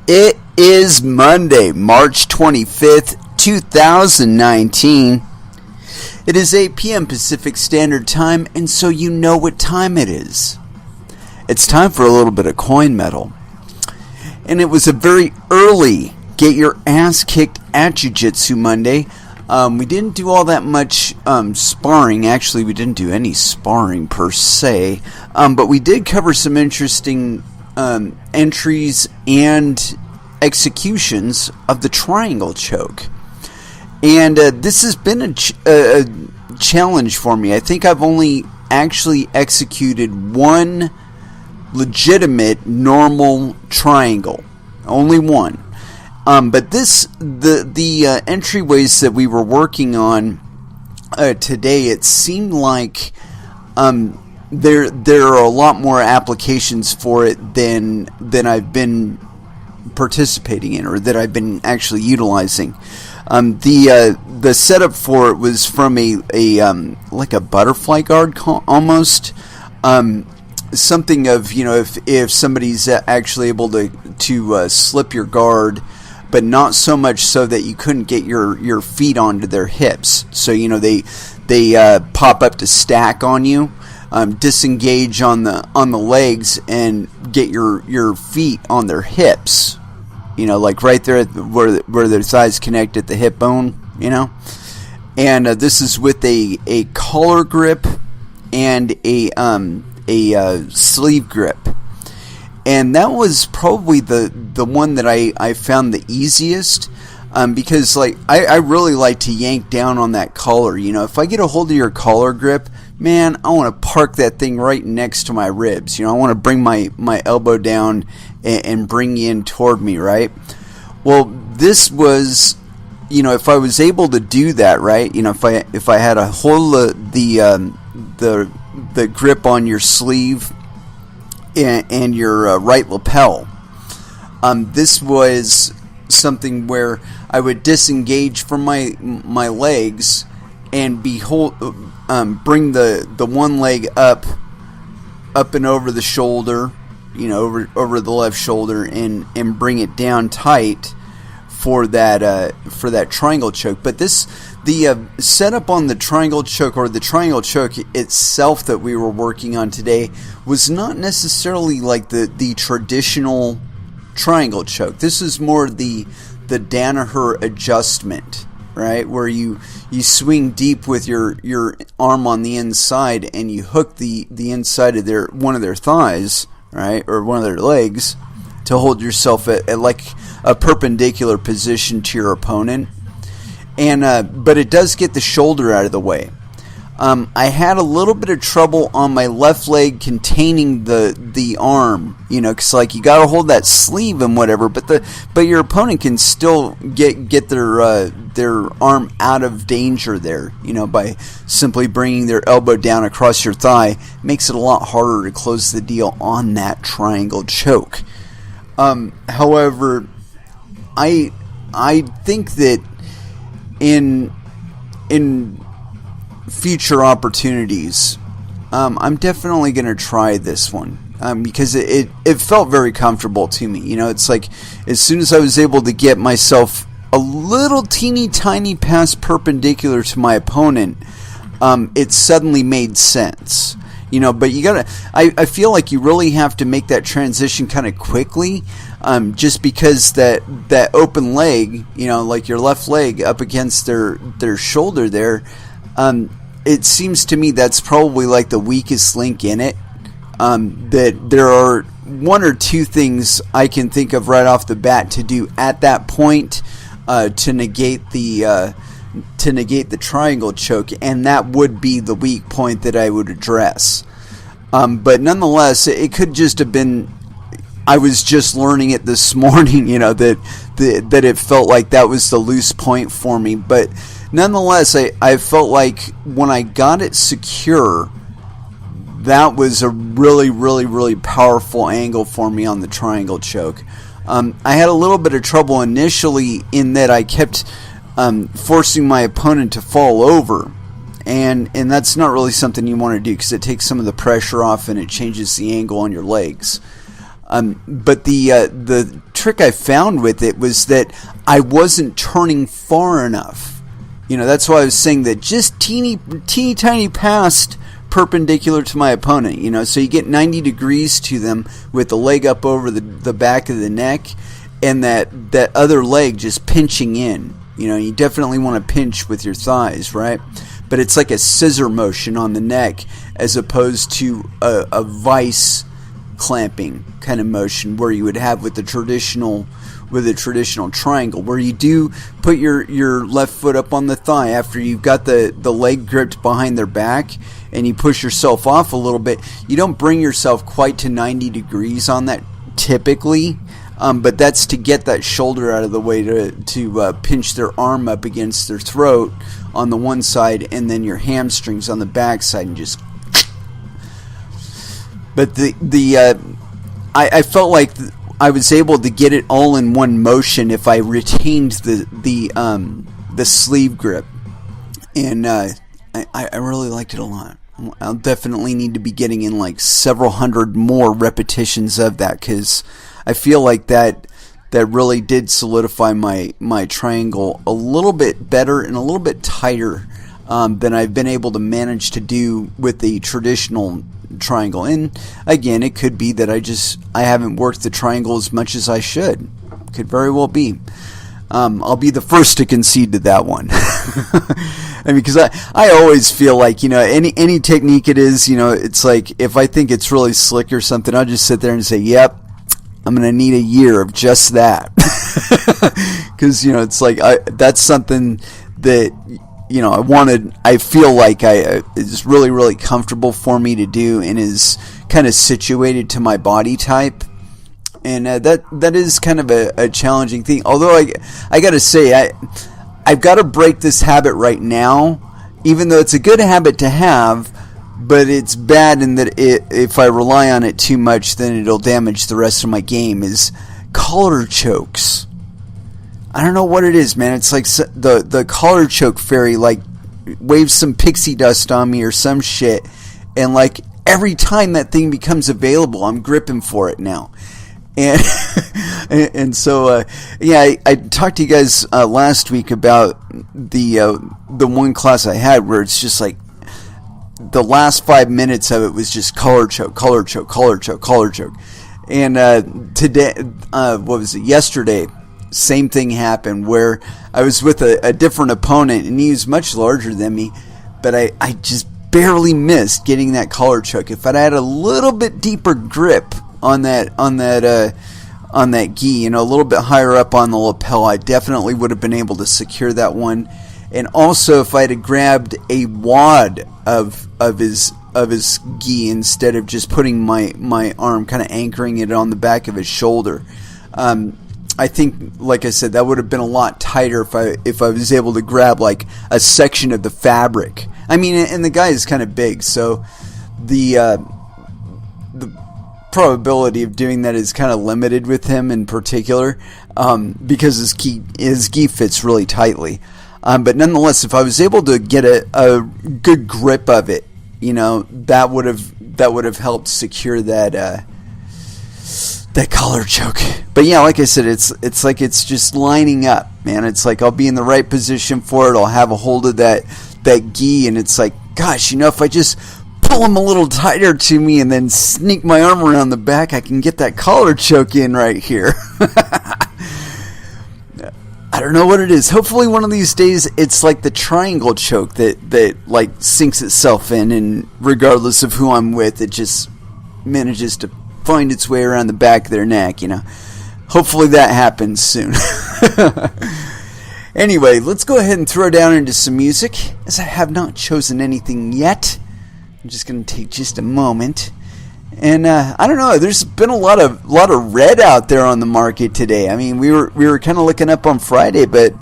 It is Monday, March 25th, 2019. It is 8 p.m. Pacific Standard Time, and so you know what time it is. It's time for a little bit of coin metal. And it was a very early get your ass kicked at Jiu-Jitsu Monday. We didn't do all that much sparring. Actually, we didn't do any sparring per se. But we did cover some interesting entries and executions of the triangle choke. And this has been a challenge for me. I think I've only actually executed one legitimate normal triangle. Only one. But the entryways that we were working on today, it seemed like there are a lot more applications for it than I've been participating in, or that I've been actually utilizing. The setup for it was from a like a butterfly guard almost. Something of, if somebody's actually able to slip your guard, but not so much so that you couldn't get your feet onto their hips. So they pop up to stack on you, disengage on the legs, and get your feet on their hips. Like right there where their thighs connect at the hip bone. And this is with a collar grip and a sleeve grip. And that was probably the one that I found the easiest, because I really like to yank down on that collar. If I get a hold of your collar grip, man, I want to park that thing right next to my ribs. I want to bring my elbow down and bring you in toward me, right? Well, this was, if I was able to do that, right? If I had a hold of the grip on your sleeve and your right lapel, this was something where I would disengage from my legs and bring the one leg up and over the shoulder, over the left shoulder, and bring it down tight for that triangle choke. But the setup on the triangle choke, or the triangle choke itself that we were working on today, was not necessarily like the traditional triangle choke. This is more the Danaher adjustment, right? Where you swing deep with your arm on the inside, and you hook the inside of one of their thighs, right, or one of their legs, to hold yourself at like a perpendicular position to your opponent. And but it does get the shoulder out of the way. I had a little bit of trouble on my left leg containing the arm, because you got to hold that sleeve and whatever. But your opponent can still get their arm out of danger there, by simply bringing their elbow down across your thigh. Makes it a lot harder to close the deal on that triangle choke. However, I think that in future opportunities, I'm definitely going to try this one, because it felt very comfortable to me. It's like as soon as I was able to get myself a little teeny tiny pass perpendicular to my opponent, it suddenly made sense. But you gotta, I feel like you really have to make that transition kind of quickly, just because that open leg, like your left leg up against their shoulder there, it seems to me that's probably like the weakest link in it. That there are one or two things I can think of right off the bat to do at that point, to negate the triangle choke, and that would be the weak point that I would address. But nonetheless, it could just have been I was just learning it this morning, that it felt like that was the loose point for me. But nonetheless, I felt like when I got it secure, that was a really, really, really powerful angle for me on the triangle choke. I had a little bit of trouble initially in that I kept forcing my opponent to fall over. And that's not really something you want to do because it takes some of the pressure off and it changes the angle on your legs. But the trick I found with it was that I wasn't turning far enough. That's why I was saying that just teeny tiny past perpendicular to my opponent, so you get 90 degrees to them with the leg up over the back of the neck, and that other leg just pinching in. You definitely want to pinch with your thighs, right? But it's like a scissor motion on the neck as opposed to a vice clamping kind of motion where you would have with a traditional triangle, where you do put your left foot up on the thigh after you've got the leg gripped behind their back, and you push yourself off a little bit. You don't bring yourself quite to 90 degrees on that typically, but that's to get that shoulder out of the way to pinch their arm up against their throat on the one side, and then your hamstrings on the back side, and just. But I felt like I was able to get it all in one motion if I retained the sleeve grip, and I really liked it a lot. I'll definitely need to be getting in like several hundred more repetitions of that, because I feel like that really did solidify my triangle a little bit better and a little bit tighter than I've been able to manage to do with the traditional triangle. And again, it could be that I haven't worked the triangle as much as I should. Could very well be. I'll be the first to concede to that one. I mean, because I always feel like, any technique it is, it's like if I think it's really slick or something, I'll just sit there and say, yep, I'm going to need a year of just that. Because, it's like that's something that, I feel like it's really, really comfortable for me to do, and is kind of situated to my body type. And that is kind of a challenging thing. Although I got to say, I've got to break this habit right now, even though it's a good habit to have, but it's bad in that if I rely on it too much, then it'll damage the rest of my game, is collar chokes. I don't know what it is, man. It's like the collar choke fairy like waves some pixie dust on me or some shit, and like every time that thing becomes available, I'm gripping for it now. And and so I talked to you guys last week about the one class I had where it's just like the last 5 minutes of it was just collar choke, collar choke, collar choke, collar choke. And today, what was it? Yesterday, same thing happened where I was with a different opponent, and he was much larger than me, but I just barely missed getting that collar choke. If I'd had a little bit deeper grip on that gi, a little bit higher up on the lapel, I definitely would have been able to secure that one. And also, if I had grabbed a wad of his gi instead of just putting my arm, kind of anchoring it on the back of his shoulder, I think, like I said, that would have been a lot tighter if I was able to grab like a section of the fabric. I mean, and the guy is kind of big, so the probability of doing that is kind of limited with him in particular, because his gi fits really tightly. But nonetheless, if I was able to get a good grip of it, that would have helped secure that collar choke. But yeah, like I said, it's like it's just lining up, man. It's like I'll be in the right position for it. I'll have a hold of that gi, and it's like, gosh, if I just pull him a little tighter to me and then sneak my arm around the back, I can get that collar choke in right here. I don't know what it is. Hopefully one of these days it's like the triangle choke that like sinks itself in, and regardless of who I'm with, it just manages to find its way around the back of their neck, Hopefully that happens soon. Anyway, let's go ahead and throw down into some music, as I have not chosen anything yet. I'm just going to take just a moment. And I don't know, there's been a lot of red out there on the market today. I mean, we were kind of looking up on Friday, but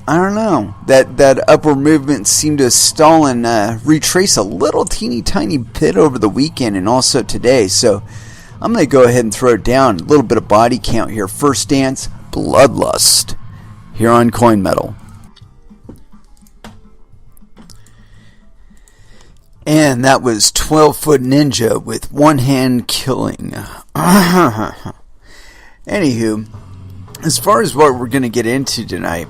I don't know. That upward movement seemed to stall and retrace a little teeny tiny bit over the weekend and also today. So I'm going to go ahead and throw it down. A little bit of body count here. First Dance, Bloodlust, here on Coin Metal. And that was 12 Foot Ninja with One Hand Killing. And Anywho, as far as what we're going to get into tonight,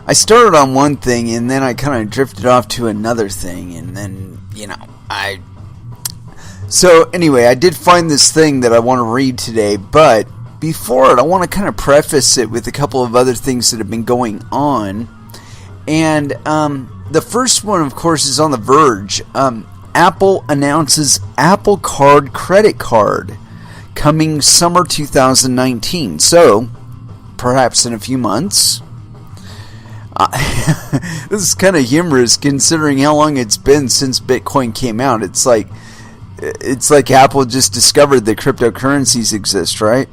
I started on one thing and then I kind of drifted off to another thing, and then, So anyway, I did find this thing that I want to read today, but before it, I want to kind of preface it with a couple of other things that have been going on. And the first one, of course, is on the verge. Apple announces Apple Card credit card coming summer 2019. So, perhaps in a few months. This is kind of humorous considering how long it's been since Bitcoin came out. It's like Apple just discovered that cryptocurrencies exist, right?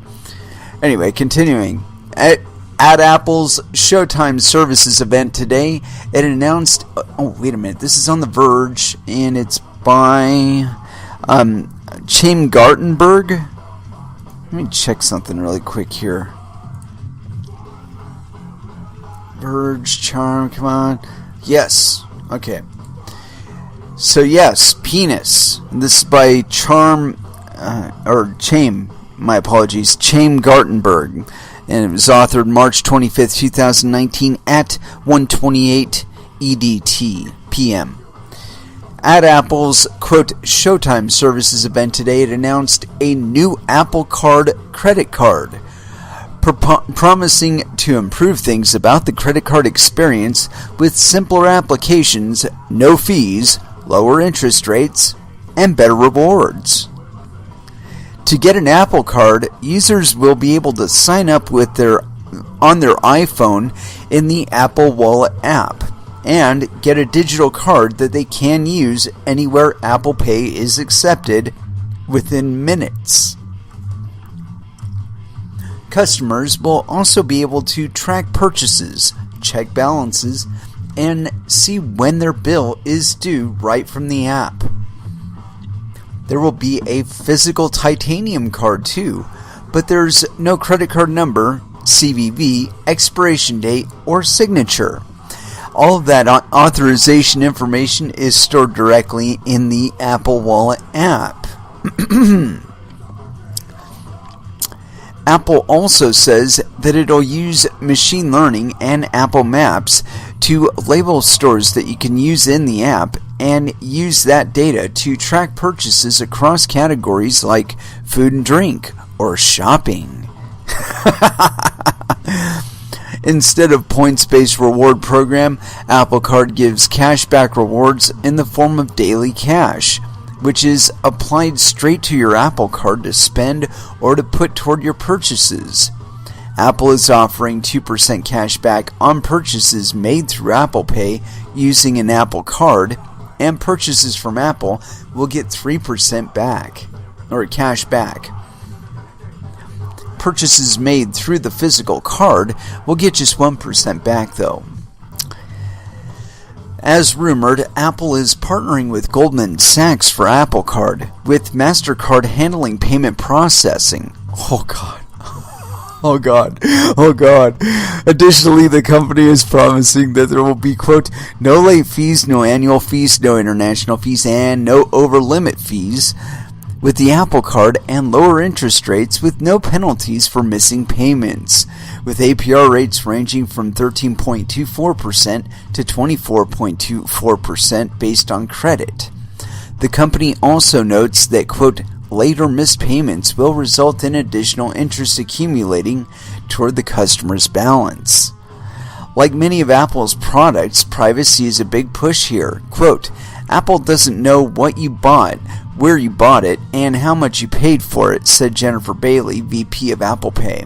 Anyway, continuing. At Apple's Showtime Services event today, it announced... Oh, wait a minute. This is on The Verge, and it's by Chaim Gartenberg. Let me check something really quick here. Verge, Charm, come on. Yes. Okay. So yes, penis. This is by Chaim, my apologies, Chaim Gartenberg. And it was authored March 25th, 2019 at 1:28 EDT PM. At Apple's, quote, Showtime Services event today, it announced a new Apple Card credit card, promising to improve things about the credit card experience with simpler applications, no fees, lower interest rates, and better rewards. To get an Apple Card, users will be able to sign up on their iPhone in the Apple Wallet app and get a digital card that they can use anywhere Apple Pay is accepted within minutes. Customers will also be able to track purchases, check balances, and see when their bill is due right from the app. There will be a physical titanium card too, but there's no credit card number, CVV, expiration date, or signature. All of that authorization information is stored directly in the Apple Wallet app. Apple also says that it'll use machine learning and Apple Maps to label stores that you can use in the app and use that data to track purchases across categories like food and drink or shopping. Instead of points-based reward program, Apple Card gives cashback rewards in the form of daily cash, which is applied straight to your Apple Card to spend or to put toward your purchases. Apple is offering 2% cash back on purchases made through Apple Pay using an Apple Card, and purchases from Apple will get 3% back, or cash back. Purchases made through the physical card will get just 1% back though. As rumored, Apple is partnering with Goldman Sachs for Apple Card, with MasterCard handling payment processing. Oh God. Oh God. Oh God. Additionally, the company is promising that there will be, quote, no late fees, no annual fees, no international fees, and no over-limit fees with the Apple Card, and lower interest rates with no penalties for missing payments, with APR rates ranging from 13.24% to 24.24% based on credit. The company also notes that, quote, later missed payments will result in additional interest accumulating toward the customer's balance. Like many of Apple's products, privacy is a big push here. Quote, Apple doesn't know what you bought, where you bought it, and how much you paid for it, said Jennifer Bailey, VP of Apple Pay.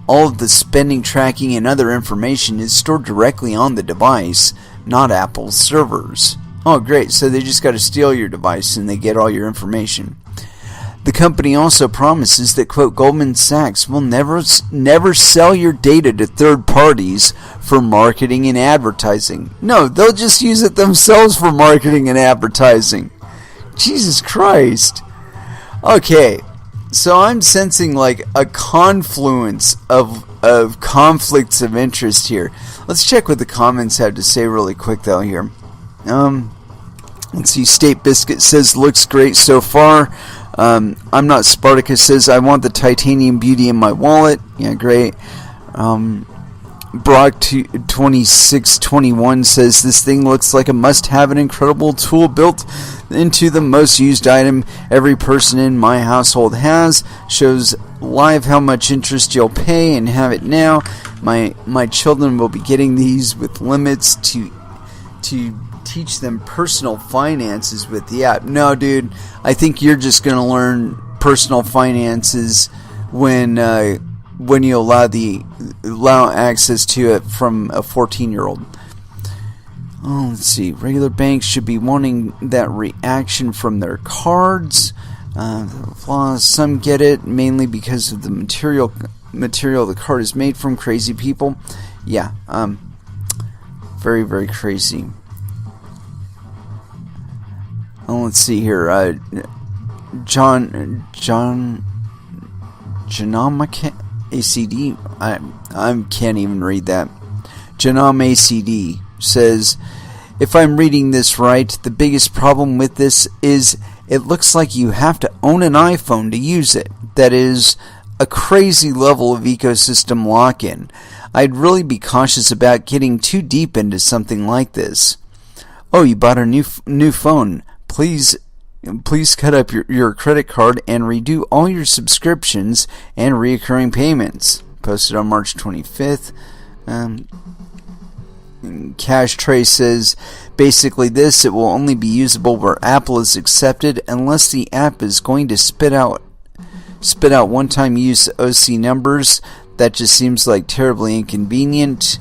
All of the spending tracking and other information is stored directly on the device, not Apple's servers. Oh great, so they just got to steal your device and they get all your information. The company also promises that, quote, Goldman Sachs will never sell your data to third parties for marketing and advertising. No, they'll just use it themselves for marketing and advertising. Jesus Christ. Okay, so I'm sensing like a confluence of conflicts of interest here. Let's check what the comments have to say really quick though here. Let's see, State Biscuit says looks great so far. I'm not Spartacus says, I want the titanium beauty in my wallet. Yeah, great. Brock 2621 says, this thing looks like a must-have, an incredible tool built into the most used item every person in my household has. Shows live how much interest you'll pay and have it now. My children will be getting these with limits to teach them personal finances with the app. No, dude, I think you're just going to learn personal finances when you allow access to it from a 14-year-old. Oh, let's see. Regular banks should be wanting that reaction from their cards. Some get it mainly because of the material the card is made from. Crazy people. Yeah. Very, very crazy. Oh, let's see here. Janama ACD. I can't even read that. Janam ACD says, if I'm reading this right, the biggest problem with this is it looks like you have to own an iPhone to use it. That is a crazy level of ecosystem lock-in. I'd really be cautious about getting too deep into something like this. Oh, you bought a new phone. Please cut up your credit card and redo all your subscriptions and reoccurring payments. Posted on March 25th. Cash Tray says, basically this, it will only be usable where Apple is accepted unless the app is going to spit out one-time use OC numbers. That just seems like terribly inconvenient.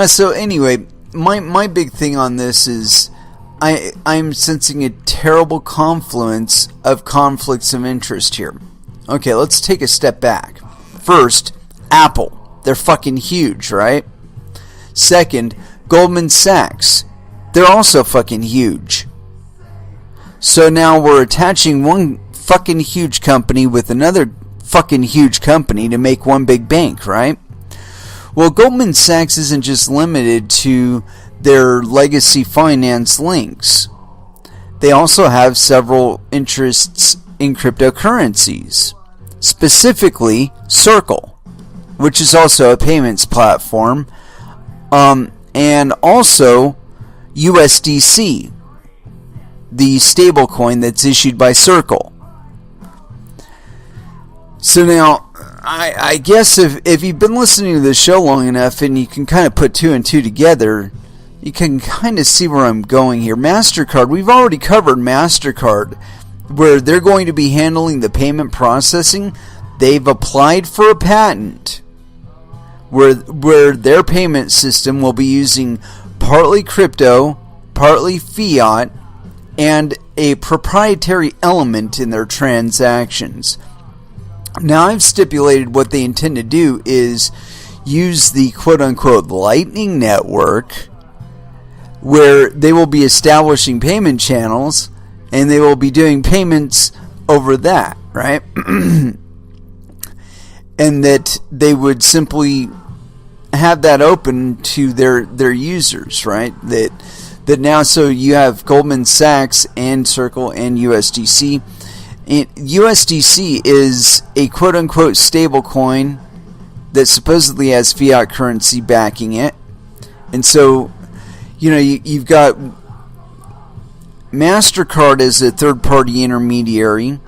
So anyway, my big thing on this is I'm sensing a terrible confluence of conflicts of interest here. Okay, let's take a step back. First, Apple. They're fucking huge, right? Second, Goldman Sachs. They're also fucking huge. So now we're attaching one fucking huge company with another fucking huge company to make one big bank, right? Well, Goldman Sachs isn't just limited to their legacy finance links. They also have several interests in cryptocurrencies, specifically Circle, which is also a payments platform, and also USDC, the stablecoin that's issued by Circle. So now, I guess if you've been listening to this show long enough and you can kind of put two and two together, you can kind of see where I'm going here. MasterCard, we've already covered MasterCard, where they're going to be handling the payment processing. They've applied for a patent where their payment system will be using partly crypto, partly fiat, and a proprietary element in their transactions. Now, I've stipulated what they intend to do is use the quote-unquote Lightning Network, where they will be establishing payment channels, and they will be doing payments over that, right? And that they would simply have that open to their users, right? That now, so you have Goldman Sachs and Circle and USDC. And USDC is a quote-unquote stable coin that supposedly has fiat currency backing it. And so, you've got MasterCard as a third-party intermediary.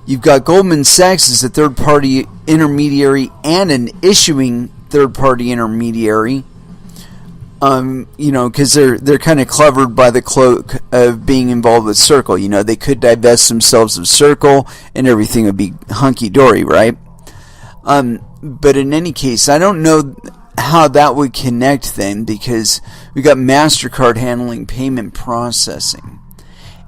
You've got Goldman Sachs as a third-party intermediary and an issuing third-party intermediary. Because they're kind of covered by the cloak of being involved with Circle. They could divest themselves of Circle and everything would be hunky-dory, right? But in any case, I don't know how that would connect then, because we got MasterCard handling payment processing.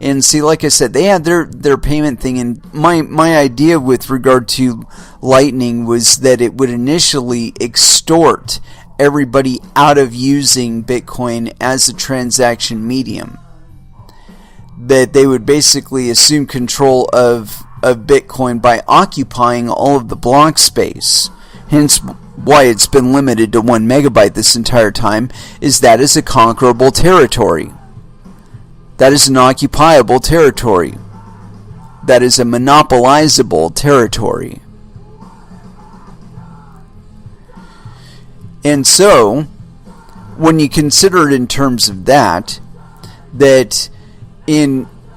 And see, like I said, they had their payment thing, and my idea with regard to Lightning was that it would initially extort everybody out of using Bitcoin as a transaction medium. That they would basically assume control of Bitcoin by occupying all of the block space. Hence why it's been limited to 1 megabyte this entire time, is that is a conquerable territory. That is an occupiable territory. That is a monopolizable territory. And so, when you consider it in terms of that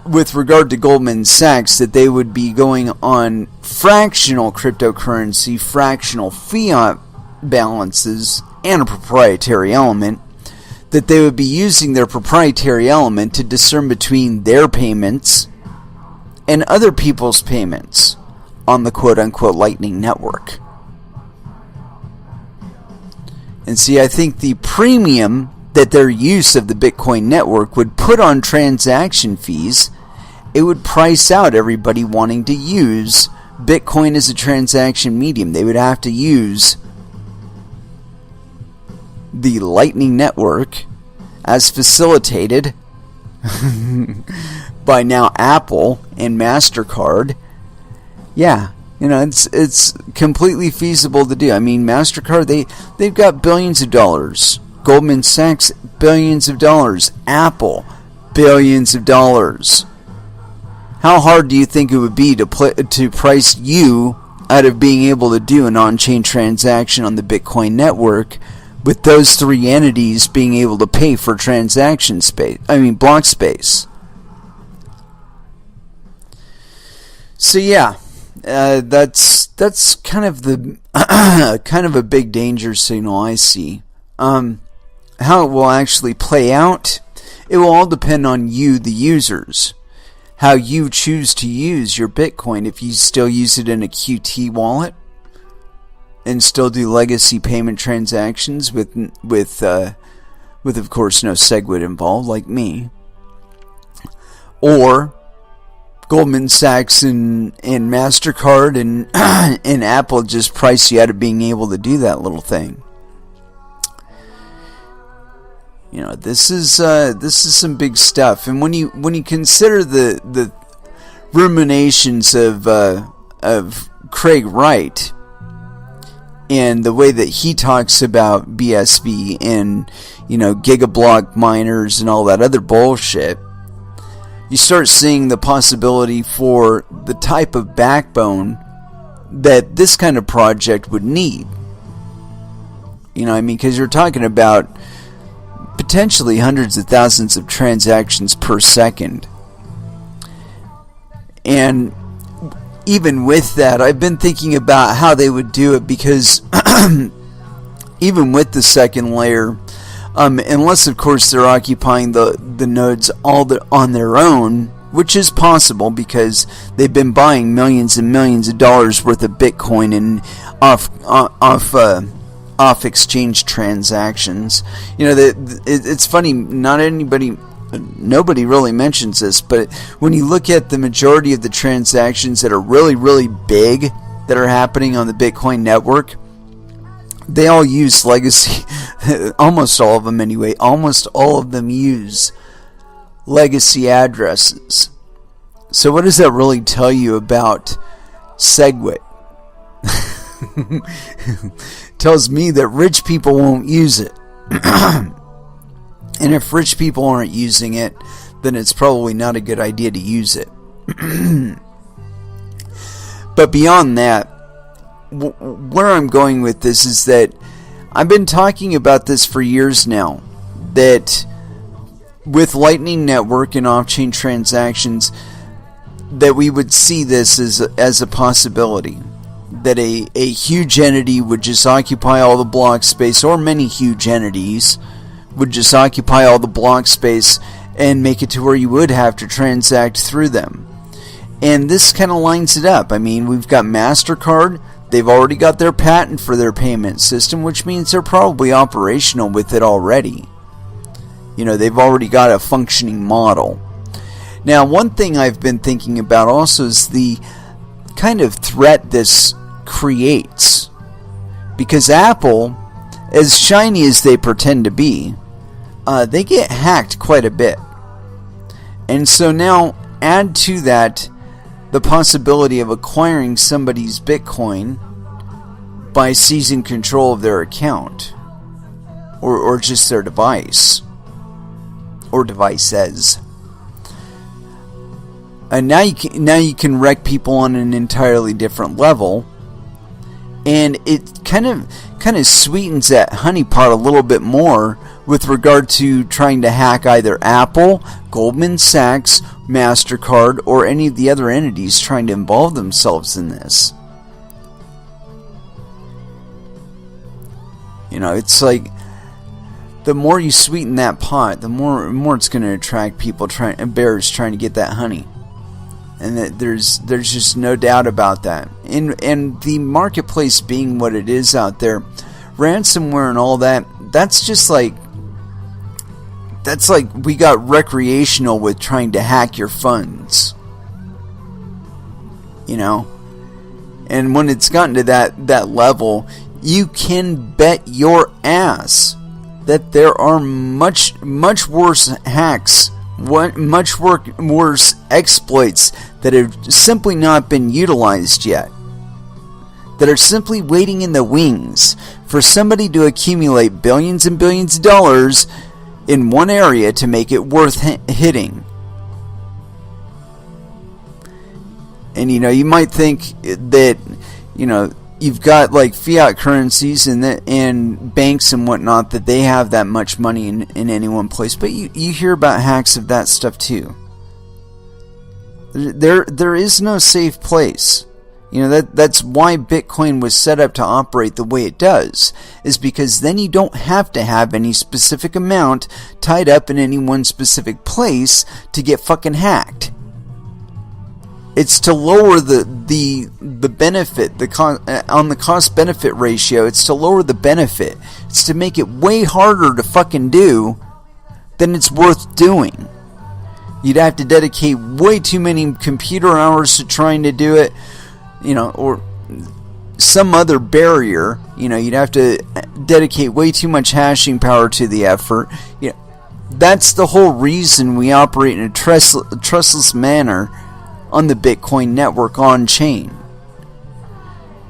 with regard to Goldman Sachs, that they would be going on fractional cryptocurrency, fractional fiat balances, and a proprietary element, that they would be using their proprietary element to discern between their payments and other people's payments on the quote-unquote Lightning Network. And see, I think the premium that their use of the Bitcoin network would put on transaction fees, it would price out everybody wanting to use Bitcoin as a transaction medium. They would have to use the Lightning Network as facilitated by now Apple and MasterCard. Yeah, it's completely feasible to do. I mean, MasterCard, they've got billions of dollars. Goldman Sachs, billions of dollars. Apple, billions of dollars. How hard do you think it would be to price you out of being able to do an on-chain transaction on the Bitcoin network with those three entities being able to pay for transaction space? I mean, block space. So yeah, that's kind of the kind of a big danger signal I see. How it will actually play out, it will all depend on you, the users. How you choose to use your Bitcoin. If you still use it in a QT wallet and still do legacy payment transactions with of course no SegWit involved, like me, or Goldman Sachs and MasterCard and and Apple just price you out of being able to do that little thing. This is some big stuff, and when you consider the ruminations of Craig Wright and the way that he talks about BSV and gigablock miners and all that other bullshit, you start seeing the possibility for the type of backbone that this kind of project would need. Because you're talking about potentially hundreds of thousands of transactions per second. And even with that, I've been thinking about how they would do it, because even with the second layer, unless of course they're occupying the nodes on their own, which is possible because they've been buying millions and millions of dollars worth of Bitcoin and off exchange transactions. It's funny, nobody really mentions this, but when you look at the majority of the transactions that are really, really big that are happening on the Bitcoin network, they all use legacy, almost all of them anyway, almost all of them use legacy addresses. So what does that really tell you about SegWit? Tells me that rich people won't use it. And if rich people aren't using it, then it's probably not a good idea to use it. But beyond that, where I'm going with this is that I've been talking about this for years now, that with Lightning Network and off-chain transactions, that we would see this as a possibility. That a huge entity would just occupy all the block space, or many huge entities would just occupy all the block space and make it to where you would have to transact through them. And this kind of lines it up. I mean, we've got MasterCard. They've already got their patent for their payment system, which means they're probably operational with it already. They've already got a functioning model. Now, one thing I've been thinking about also is the kind of threat this creates, because Apple, as shiny as they pretend to be, they get hacked quite a bit. And so now add to that the possibility of acquiring somebody's Bitcoin by seizing control of their account, or just their device or devices. now you can wreck people on an entirely different level, and it kind of sweetens that honeypot a little bit more with regard to trying to hack either Apple, Goldman Sachs, MasterCard, or any of the other entities trying to involve themselves in this. You know, it's like the more you sweeten that pot, the more it's going to attract bears trying to get that honey. And that there's just no doubt about that. And the marketplace being what it is out there, ransomware and all that, that's like we got recreational with trying to hack your funds. You know? And when it's gotten to that level, you can bet your ass that there are much worse hacks, much worse exploits that have simply not been utilized yet, that are simply waiting in the wings for somebody to accumulate billions and billions of dollars in one area to make it worth hitting. And you know, you might think that, you know, you've got like fiat currencies and banks and whatnot, that they have that much money in any one place, but you hear about hacks of that stuff too. There is no safe place. You know, that's why Bitcoin was set up to operate the way it does, is because then you don't have to have any specific amount tied up in any one specific place to get fucking hacked. It's to lower the benefit, on the cost benefit ratio. It's to lower the benefit. It's to make it way harder to fucking do than it's worth doing. You'd have to dedicate way too many computer hours to trying to do it, you know, or some other barrier. You know, you'd have to dedicate way too much hashing power to the effort. You know, that's the whole reason we operate in a trustless manner on the Bitcoin network on-chain.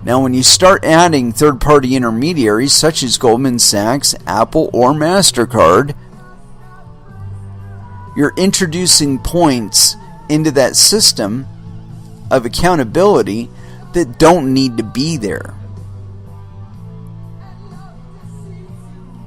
Now, when you start adding third-party intermediaries such as Goldman Sachs, Apple, or MasterCard, you're introducing points into that system of accountability that don't need to be there.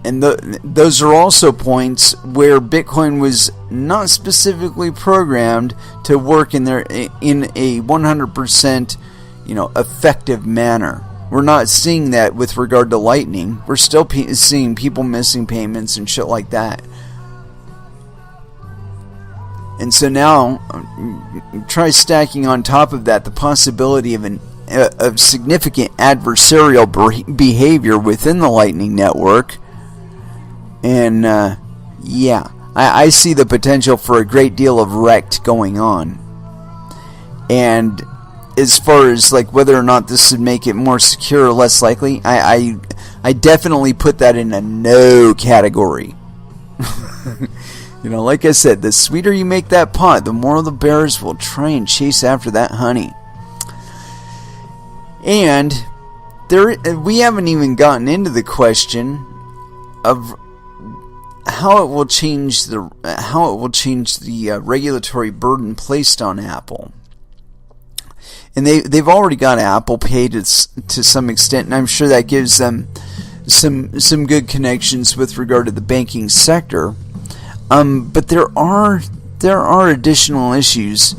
And those are also points where Bitcoin was not specifically programmed to work in a 100%, you know, effective manner. We're not seeing that with regard to Lightning. We're still seeing people missing payments and shit like that. And so now, try stacking on top of that the possibility of significant adversarial behavior within the Lightning Network. And, yeah, I see the potential for a great deal of wrecked going on. And as far as, like, whether or not this would make it more secure or less likely, I definitely put that in a no category. You know, like I said, the sweeter you make that pot, the more the bears will try and chase after that honey. And we haven't even gotten into the question of how it will change the regulatory burden placed on Apple. And they've already got Apple Pay to some extent, and I'm sure that gives them some good connections with regard to the banking sector. But there are additional issues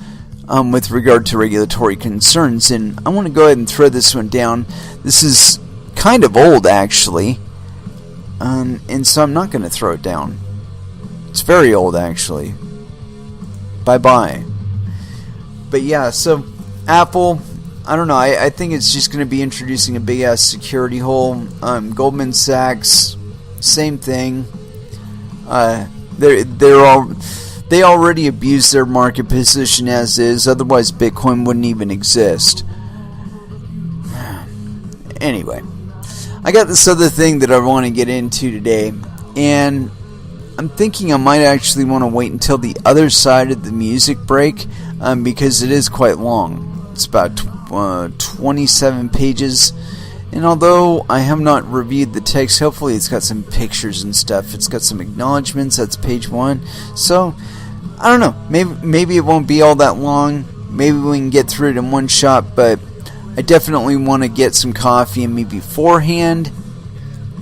with regard to regulatory concerns, and I want to go ahead and throw this one down. This is kind of old, actually. And so I'm not going to throw it down. It's very old, actually. Bye-bye. But yeah, so Apple, I don't know. I think it's just going to be introducing a big-ass security hole. Goldman Sachs, same thing. They already abuse their market position as is. Otherwise, Bitcoin wouldn't even exist. Anyway. I got this other thing that I want to get into today, and I'm thinking I might actually want to wait until the other side of the music break, because it is quite long. It's about 27 pages, and although I have not reviewed the text, hopefully it's got some pictures and stuff. It's got some acknowledgments. That's page 1. So I don't know. Maybe it won't be all that long. Maybe we can get through it in one shot, but I definitely want to get some coffee in me beforehand.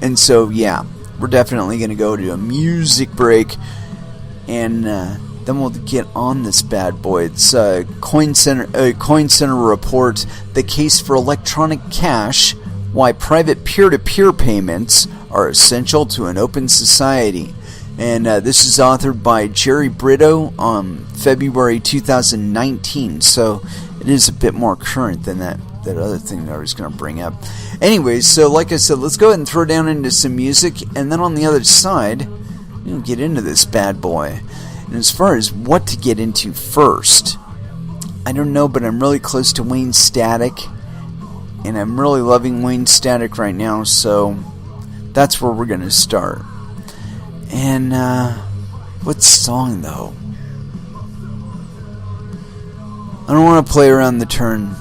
And so, yeah, we're definitely going to go to a music break, and then we'll get on this bad boy. It's Coin Center report, the case for electronic cash, why private peer-to-peer payments are essential to an open society. And this is authored by Jerry Brito on February 2019, so it is a bit more current than that other thing that I was going to bring up. Anyways, so like I said, let's go ahead and throw down into some music, and then on the other side, we'll get into this bad boy. And as far as what to get into first, I don't know, but I'm really close to Wayne Static, and I'm really loving Wayne Static right now, so that's where we're going to start. And, what song, though? I don't want to play around the turn.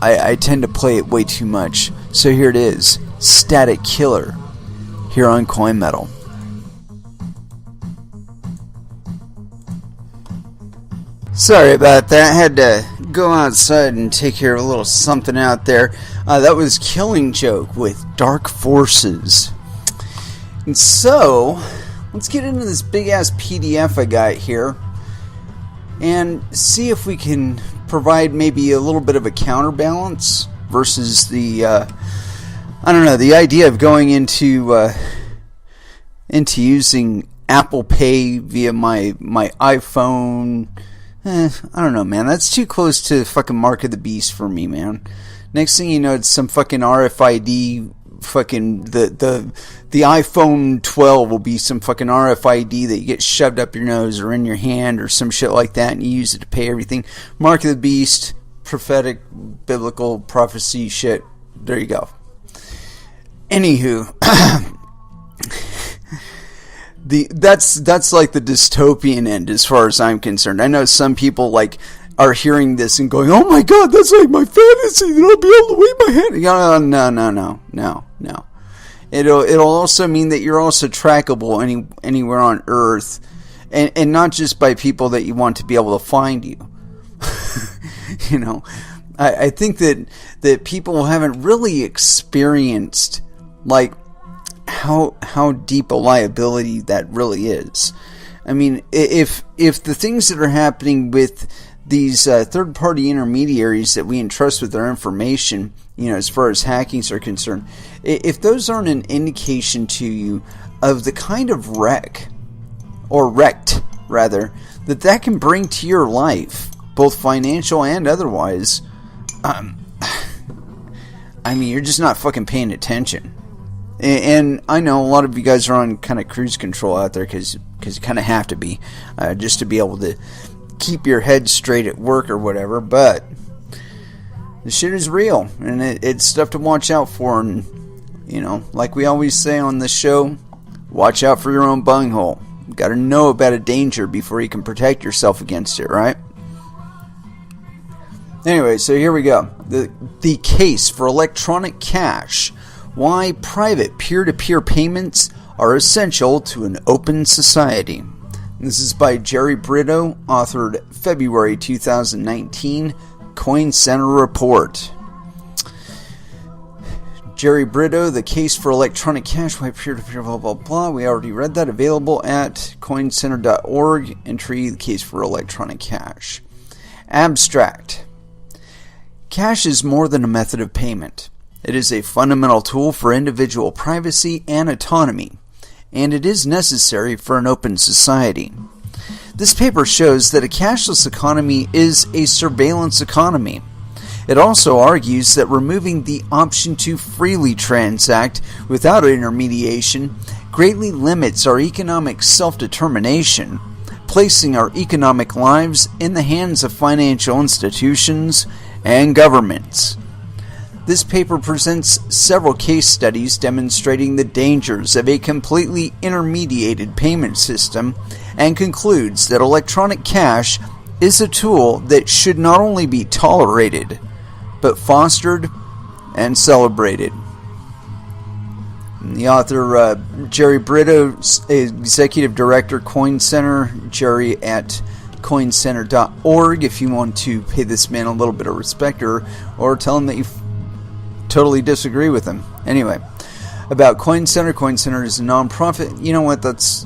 I tend to play it way too much. So here it is, Static Killer, here on Coin Metal. Sorry about that. I had to go outside and take care of a little something out there. That was Killing Joke with Dark Forces. And so, let's get into this big-ass PDF I got here and see if we can provide maybe a little bit of a counterbalance versus the, I don't know, the idea of going into using Apple Pay via my iPhone. I don't know, man. That's too close to fucking Mark of the Beast for me, man. Next thing you know, it's some fucking RFID. Fucking the iPhone 12 will be some fucking RFID that you get shoved up your nose or in your hand or some shit like that, and you use it to pay everything. Mark of the Beast, prophetic, biblical prophecy shit. There you go. Anywho, that's like the dystopian end as far as I'm concerned. I know some people like are hearing this and going, "Oh my God, that's like my fantasy that I'll be able to wave my hand." No. It'll also mean that you're also trackable anywhere on Earth, and not just by people that you want to be able to find you. You know, I think that people haven't really experienced like how deep a liability that really is. I mean, if the things that are happening with these third-party intermediaries that we entrust with our information, you know, as far as hackings are concerned, if those aren't an indication to you of the kind of wrecked, rather, that can bring to your life, both financial and otherwise, I mean, you're just not fucking paying attention. And I know a lot of you guys are on kind of cruise control out there because you kind of have to be, just to be able to keep your head straight at work or whatever, but the shit is real, and it's stuff to watch out for. And, you know, like we always say on this show, watch out for your own bunghole. You gotta know about a danger before you can protect yourself against it, right? Anyway, so here we go. The case for electronic cash. Why private peer-to-peer payments are essential to an open society. This is by Jerry Brito, authored February 2019, Coin Center report. Jerry Brito, the case for electronic cash, why peer-to-peer, blah, blah, blah. We already read that. Available at coincenter.org. Entry, the case for electronic cash. Abstract. Cash is more than a method of payment. It is a fundamental tool for individual privacy and autonomy, and it is necessary for an open society. This paper shows that a cashless economy is a surveillance economy. It also argues that removing the option to freely transact without intermediation greatly limits our economic self-determination, placing our economic lives in the hands of financial institutions and governments. This paper presents several case studies demonstrating the dangers of a completely intermediated payment system and concludes that electronic cash is a tool that should not only be tolerated, but fostered and celebrated. The author, Jerry Brito, Executive Director, Coin Center. Jerry at coincenter.org if you want to pay this man a little bit of respect or tell him that you totally disagree with him. Anyway, about Coin Center. Coin Center is a non-profit. You know what? That's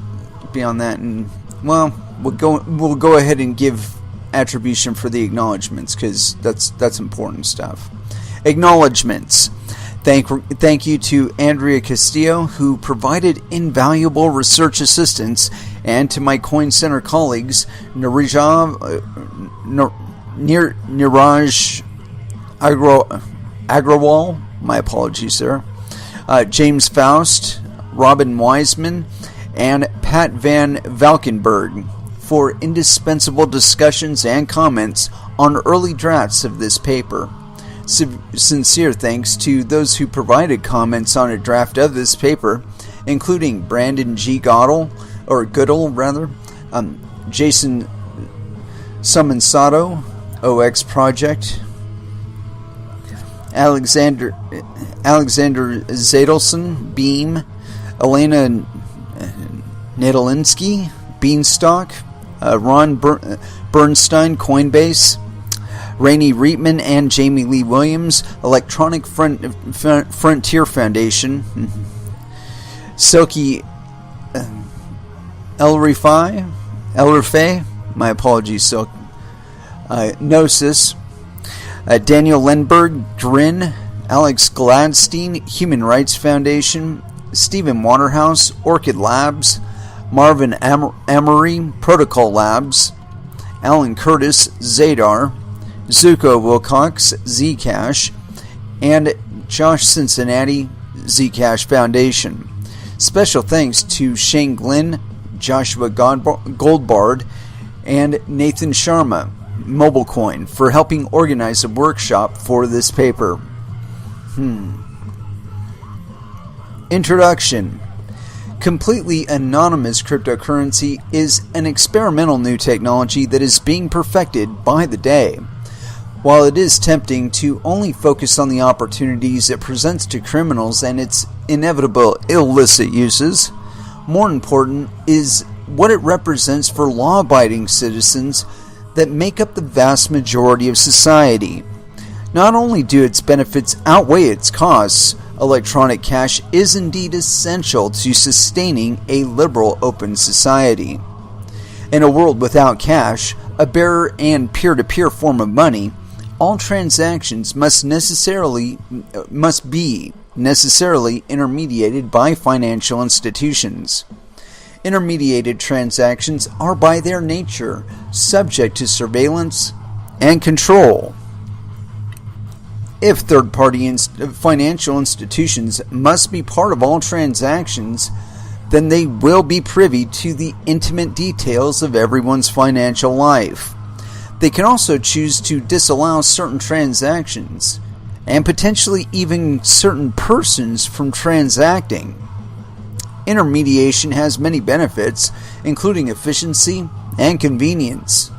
beyond that. And, well, we'll go ahead and give attribution for the acknowledgments because that's important stuff. Acknowledgments. Thank you to Andrea Castillo, who provided invaluable research assistance, and to my Coin Center colleagues, Niraj Agrawal, my apologies, sir, James Faust, Robin Wiseman, and Pat Van Valkenburg for indispensable discussions and comments on early drafts of this paper. Sincere thanks to those who provided comments on a draft of this paper, including Brandon G. Goodall, Jason Sumansato, OX Project, Alexander Zadelson, Beam, Elena Nadalinsky, Beanstalk, Ron Bernstein, Coinbase, Rainey Reitman and Jamie Lee Williams, Electronic Frontier Foundation, Silky Elrifay, my apologies, Silk, Gnosis, Daniel Lindbergh, Drin, Alex Gladstein, Human Rights Foundation, Stephen Waterhouse, Orchid Labs, Marvin Amory, Protocol Labs, Alan Curtis, Zadar, Zuko Wilcox, Zcash, and Josh Cincinnati, Zcash Foundation. Special thanks to Shane Glynn, Joshua Goldbard, and Nathan Sharma, MobileCoin, for helping organize a workshop for this paper. Introduction. Completely anonymous cryptocurrency is an experimental new technology that is being perfected by the day. While it is tempting to only focus on the opportunities it presents to criminals and its inevitable illicit uses, more important is what it represents for law-abiding citizens that make up the vast majority of society. Not only do its benefits outweigh its costs, electronic cash is indeed essential to sustaining a liberal open society. In a world without cash, a bearer and peer-to-peer form of money, all transactions must be necessarily intermediated by financial institutions. Intermediated transactions are by their nature subject to surveillance and control. If third-party financial institutions must be part of all transactions, then they will be privy to the intimate details of everyone's financial life. They can also choose to disallow certain transactions, and potentially even certain persons from transacting. Intermediation has many benefits, including efficiency and convenience.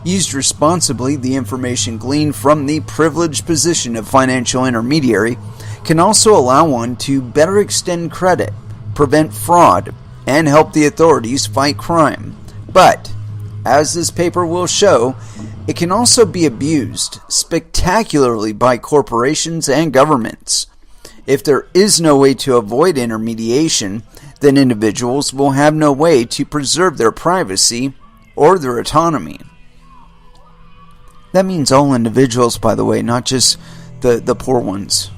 Used responsibly, the information gleaned from the privileged position of financial intermediary can also allow one to better extend credit, prevent fraud, and help the authorities fight crime. But, as this paper will show, it can also be abused spectacularly by corporations and governments. If there is no way to avoid intermediation, then individuals will have no way to preserve their privacy or their autonomy. That means all individuals, by the way, not just the poor ones.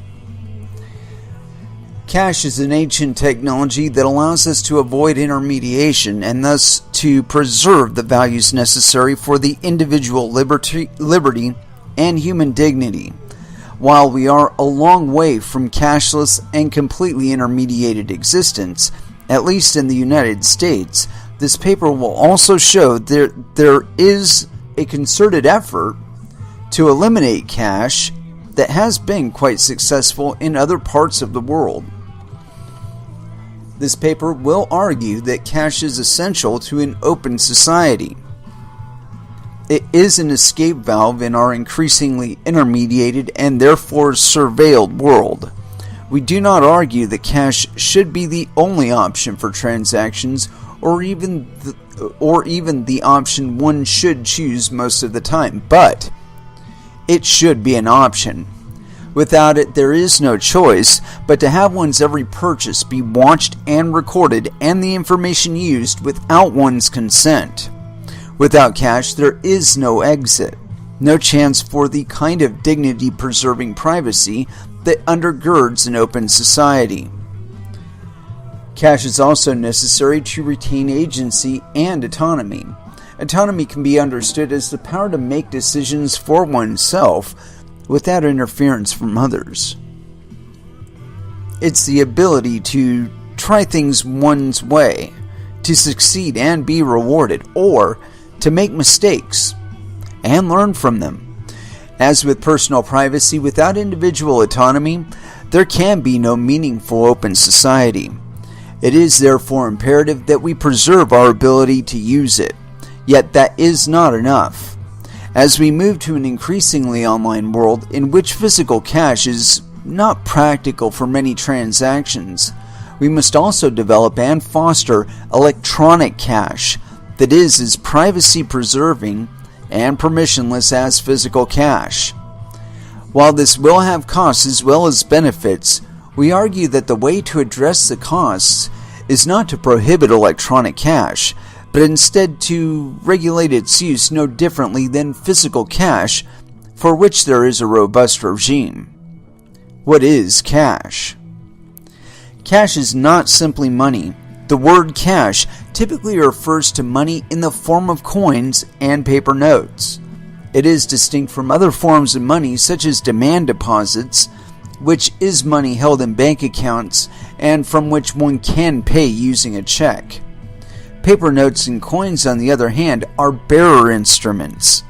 Cash is an ancient technology that allows us to avoid intermediation and thus to preserve the values necessary for the individual liberty and human dignity. While we are a long way from cashless and completely intermediated existence, at least in the United States, this paper will also show there is a concerted effort to eliminate cash that has been quite successful in other parts of the world. This paper will argue that cash is essential to an open society. It is an escape valve in our increasingly intermediated and therefore surveilled world. We do not argue that cash should be the only option for transactions, or even the option one should choose most of the time, but it should be an option. Without it, there is no choice but to have one's every purchase be watched and recorded, and the information used without one's consent. Without cash, there is no exit, no chance for the kind of dignity-preserving privacy that undergirds an open society. Cash is also necessary to retain agency and autonomy. Autonomy can be understood as the power to make decisions for oneself without interference from others. It's the ability to try things one's way, to succeed and be rewarded, or to make mistakes and learn from them. As with personal privacy, without individual autonomy, there can be no meaningful open society. It is therefore imperative that we preserve our ability to use it. Yet that is not enough. As we move to an increasingly online world in which physical cash is not practical for many transactions, we must also develop and foster electronic cash that is as privacy preserving and permissionless as physical cash. While this will have costs as well as benefits, we argue that the way to address the costs is not to prohibit electronic cash, but instead to regulate its use no differently than physical cash, for which there is a robust regime. What is cash? Cash is not simply money. The word cash typically refers to money in the form of coins and paper notes. It is distinct from other forms of money such as demand deposits, which is money held in bank accounts and from which one can pay using a check. Paper notes and coins, on the other hand, are bearer instruments.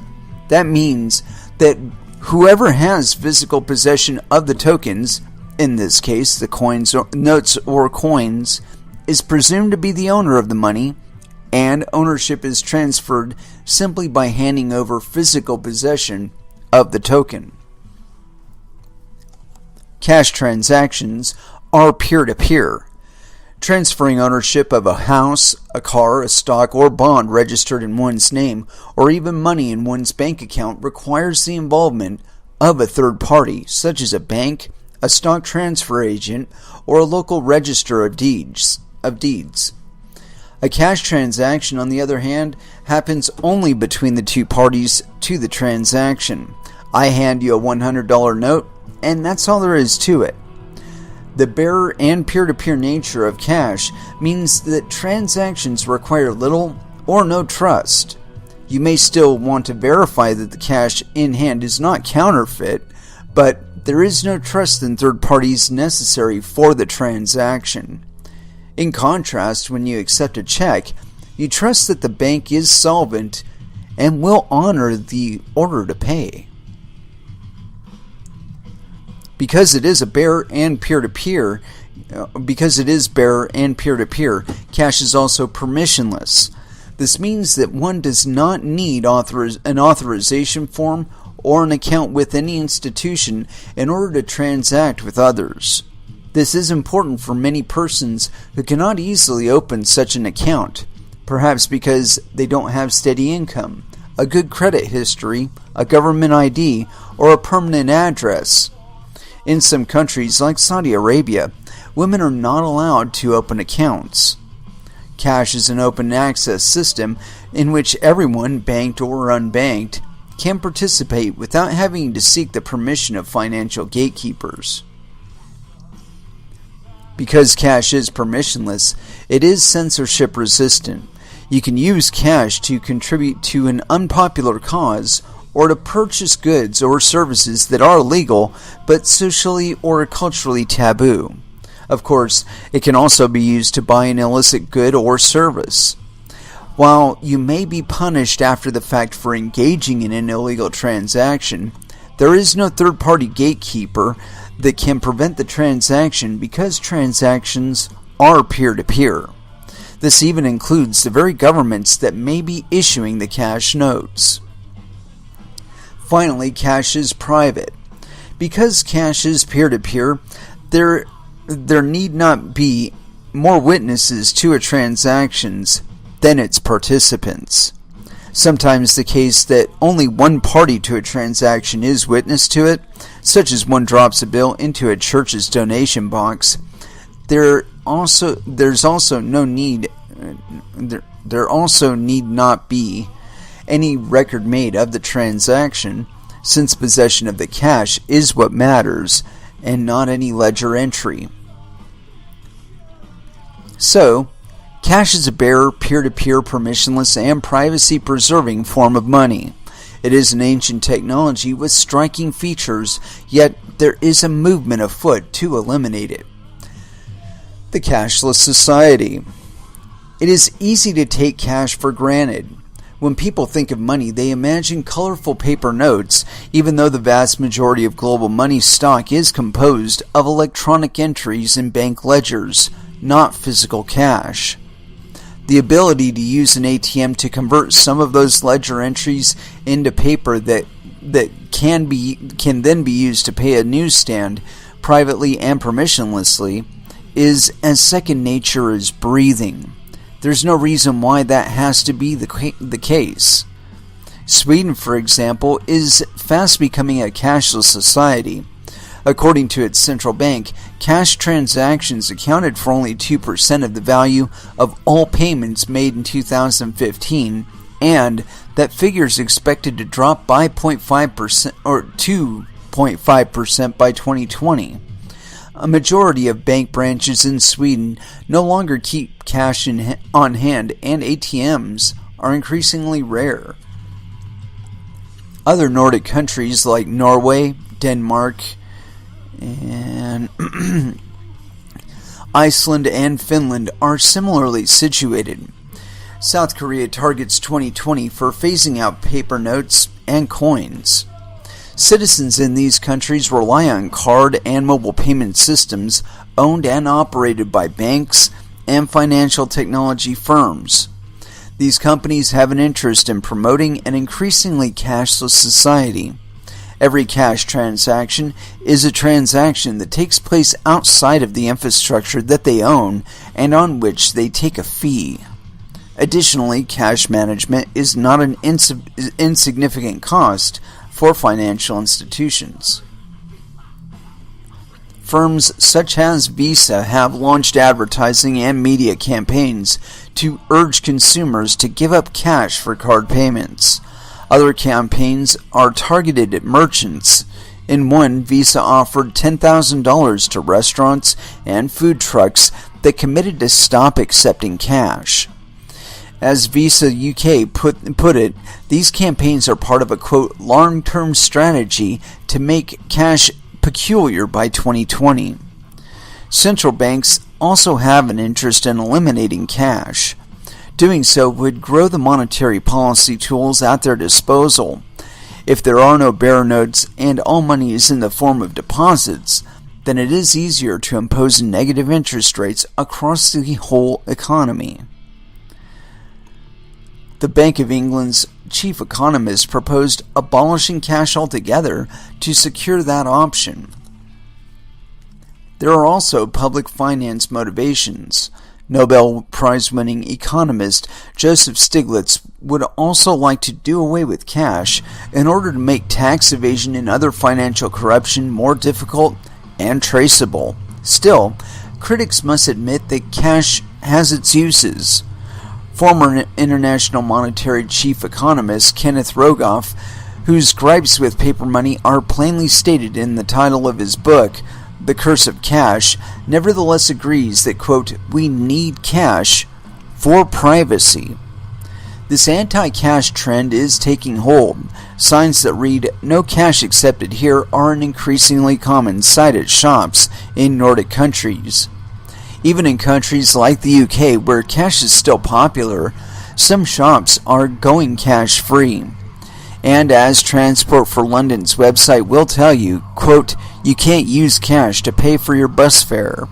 That means that whoever has physical possession of the tokens, in this case the coins or notes or coins, is presumed to be the owner of the money, and ownership is transferred simply by handing over physical possession of the token. Cash transactions are peer-to-peer. Transferring ownership of a house, a car, a stock, or bond registered in one's name, or even money in one's bank account requires the involvement of a third party, such as a bank, a stock transfer agent, or a local register of deeds. A cash transaction, on the other hand, happens only between the two parties to the transaction. I hand you a $100 note, and that's all there is to it. The bearer and peer-to-peer nature of cash means that transactions require little or no trust. You may still want to verify that the cash in hand is not counterfeit, but there is no trust in third parties necessary for the transaction. In contrast, when you accept a check, you trust that the bank is solvent and will honor the order to pay. Because it is bearer and peer-to-peer, cash is also permissionless. This means that one does not need an authorization form or an account with any institution in order to transact with others. This is important for many persons who cannot easily open such an account, perhaps because they don't have steady income, a good credit history, a government ID, or a permanent address. In some countries, like Saudi Arabia, women are not allowed to open accounts. Cash is an open access system in which everyone, banked or unbanked, can participate without having to seek the permission of financial gatekeepers. Because cash is permissionless, it is censorship resistant. You can use cash to contribute to an unpopular cause or to purchase goods or services that are legal but socially or culturally taboo. Of course, it can also be used to buy an illicit good or service. While you may be punished after the fact for engaging in an illegal transaction, there is no third-party gatekeeper that can prevent the transaction because transactions are peer-to-peer. This even includes the very governments that may be issuing the cash notes. Finally, cash is private. Because cash is peer-to-peer, There need not be more witnesses to a transaction than its participants. Sometimes the case that only one party to a transaction is witness to it, such as one drops a bill into a church's donation box. There also need not be any record made of the transaction, since possession of the cash is what matters, and not any ledger entry. So, cash is a bearer, peer-to-peer, permissionless, and privacy-preserving form of money. It is an ancient technology with striking features, yet there is a movement afoot to eliminate it. The cashless society. It is easy to take cash for granted. When people think of money, they imagine colorful paper notes, even though the vast majority of global money stock is composed of electronic entries in bank ledgers, not physical cash. The ability to use an ATM to convert some of those ledger entries into paper that can then be used to pay a newsstand privately and permissionlessly is as second nature as breathing. There's no reason why that has to be the case. Sweden, for example, is fast becoming a cashless society. According to its central bank, cash transactions accounted for only 2% of the value of all payments made in 2015, and that figure is expected to drop by 0.5% or 2.5% by 2020. A majority of bank branches in Sweden no longer keep cash on hand, and ATMs are increasingly rare. Other Nordic countries like Norway, Denmark, and Iceland and Finland are similarly situated. South Korea targets 2020 for phasing out paper notes and coins. Citizens in these countries rely on card and mobile payment systems owned and operated by banks and financial technology firms. These companies have an interest in promoting an increasingly cashless society. Every cash transaction is a transaction that takes place outside of the infrastructure that they own and on which they take a fee. Additionally, cash management is not an insignificant cost for financial institutions. Firms such as Visa have launched advertising and media campaigns to urge consumers to give up cash for card payments. Other campaigns are targeted at merchants. In one, Visa offered $10,000 to restaurants and food trucks that committed to stop accepting cash. As Visa UK put it, these campaigns are part of a, quote, long-term strategy to make cash peculiar by 2020. Central banks also have an interest in eliminating cash. Doing so would grow the monetary policy tools at their disposal. If there are no bearer notes and all money is in the form of deposits, then it is easier to impose negative interest rates across the whole economy. The Bank of England's chief economist proposed abolishing cash altogether to secure that option. There are also public finance motivations. Nobel Prize-winning economist Joseph Stiglitz would also like to do away with cash in order to make tax evasion and other financial corruption more difficult and traceable. Still, critics must admit that cash has its uses. Former International Monetary Chief Economist Kenneth Rogoff, whose gripes with paper money are plainly stated in the title of his book, The Curse of Cash, nevertheless agrees that, quote, we need cash for privacy. This anti-cash trend is taking hold. Signs that read, no cash accepted here, are an increasingly common sight at shops in Nordic countries. Even in countries like the UK, where cash is still popular, some shops are going cash-free. And as Transport for London's website will tell you, quote, you can't use cash to pay for your bus fare.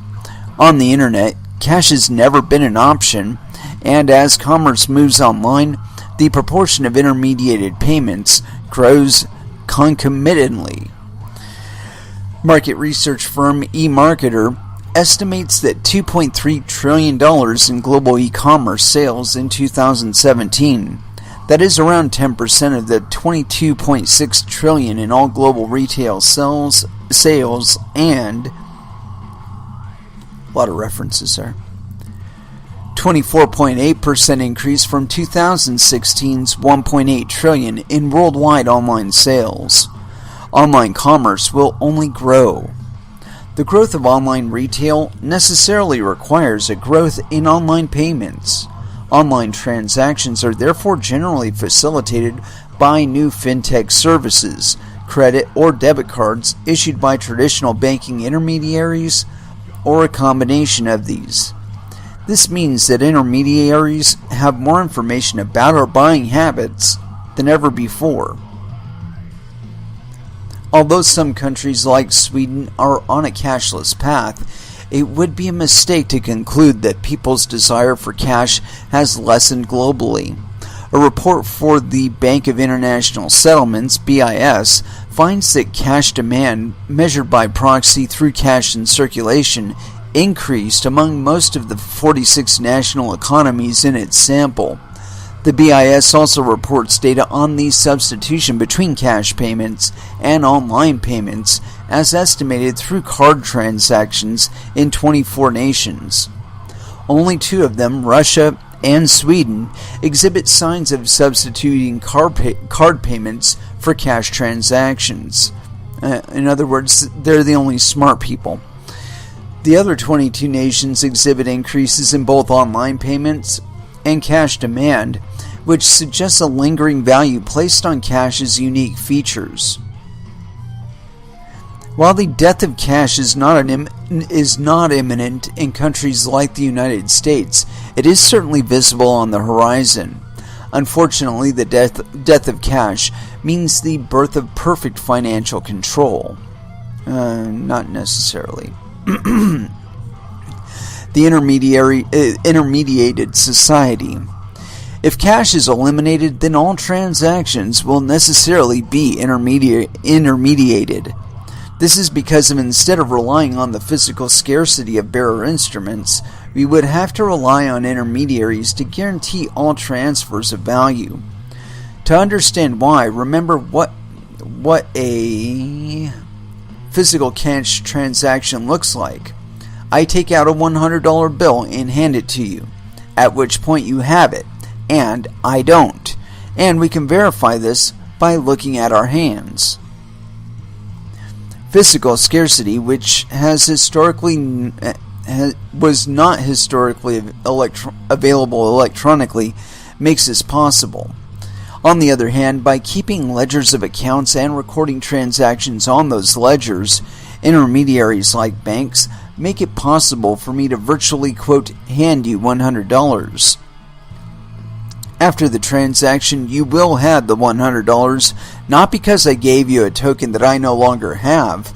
On the internet, cash has never been an option, and as commerce moves online, the proportion of intermediated payments grows concomitantly. Market research firm eMarketer estimates that $2.3 trillion in global e-commerce sales in 2017. That is around 10% of the $22.6 trillion in all global retail sales and a lot of references there. 24.8% increase from 2016's $1.8 trillion in worldwide online sales. Online commerce will only grow. The growth of online retail necessarily requires a growth in online payments. Online transactions are therefore generally facilitated by new fintech services, credit or debit cards issued by traditional banking intermediaries, or a combination of these. This means that intermediaries have more information about our buying habits than ever before. Although some countries like Sweden are on a cashless path, it would be a mistake to conclude that people's desire for cash has lessened globally. A report for the Bank of International Settlements, BIS, finds that cash demand, measured by proxy through cash in circulation, increased among most of the 46 national economies in its sample. The BIS also reports data on the substitution between cash payments and online payments as estimated through card transactions in 24 nations. Only 2 of them, Russia and Sweden, exhibit signs of substituting card payments for cash transactions. In other words, they're the only smart people. The other 22 nations exhibit increases in both online payments and cash demand, which suggests a lingering value placed on cash's unique features. While the death of cash is not imminent in countries like the United States, it is certainly visible on the horizon. Unfortunately, the death of cash means the birth of perfect financial control. Not necessarily. The intermediated society. If cash is eliminated, then all transactions will necessarily be intermediated. This is because instead of relying on the physical scarcity of bearer instruments, we would have to rely on intermediaries to guarantee all transfers of value. To understand why, remember what a physical cash transaction looks like. I take out a $100 bill and hand it to you, at which point you have it, and I don't. And we can verify this by looking at our hands. Physical scarcity, which was not historically available electronically, makes this possible. On the other hand, by keeping ledgers of accounts and recording transactions on those ledgers, intermediaries like banks make it possible for me to virtually, quote, hand you $100. After the transaction, you will have the $100, not because I gave you a token that I no longer have,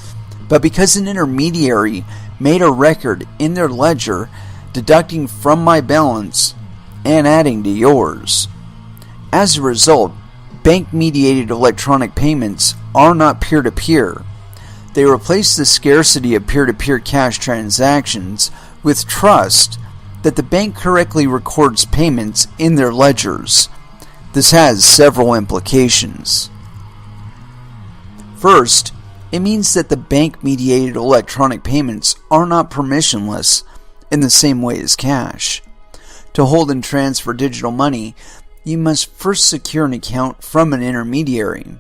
but because an intermediary made a record in their ledger, deducting from my balance and adding to yours. As a result, bank-mediated electronic payments are not peer-to-peer. They replace the scarcity of peer-to-peer cash transactions with trust that the bank correctly records payments in their ledgers. This has several implications. First, it means that the bank-mediated electronic payments are not permissionless in the same way as cash. To hold and transfer digital money, you must first secure an account from an intermediary.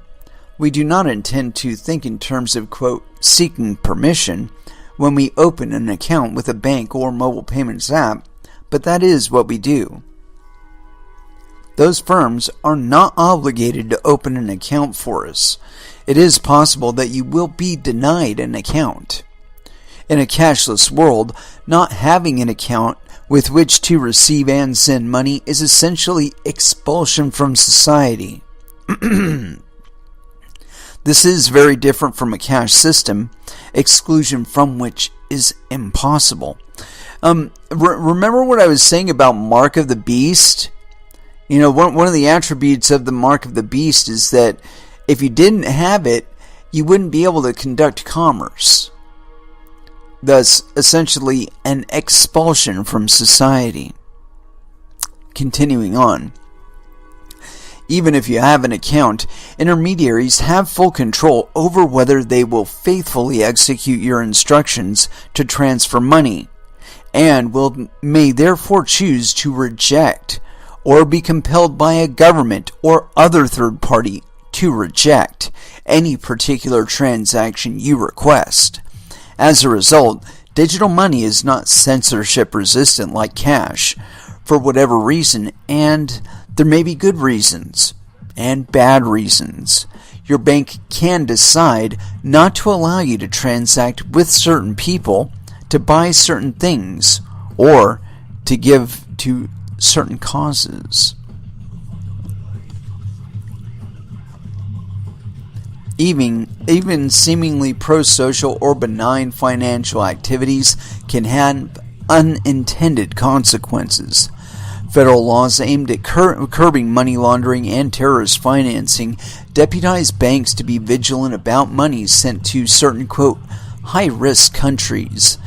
We do not intend to think in terms of, quote, seeking permission when we open an account with a bank or mobile payments app, but that is what we do. Those firms are not obligated to open an account for us. It is possible that you will be denied an account. In a cashless world, not having an account with which to receive and send money is essentially expulsion from society. This is very different from a cash system, exclusion from which is impossible. Remember what I was saying about Mark of the Beast? You know, one of the attributes of the Mark of the Beast is that if you didn't have it, you wouldn't be able to conduct commerce. thus essentially an expulsion from society. Continuing on. Even if you have an account, intermediaries have full control over whether they will faithfully execute your instructions to transfer money, and may therefore choose to reject or be compelled by a government or other third party to reject any particular transaction you request. As a result, digital money is not censorship resistant like cash, for whatever reason, and there may be good reasons and bad reasons. Your bank can decide not to allow you to transact with certain people, to buy certain things, or to give to certain causes. Even seemingly pro-social or benign financial activities can have unintended consequences. Federal laws aimed at curbing money laundering and terrorist financing deputize banks to be vigilant about monies sent to certain, quote, high-risk countries.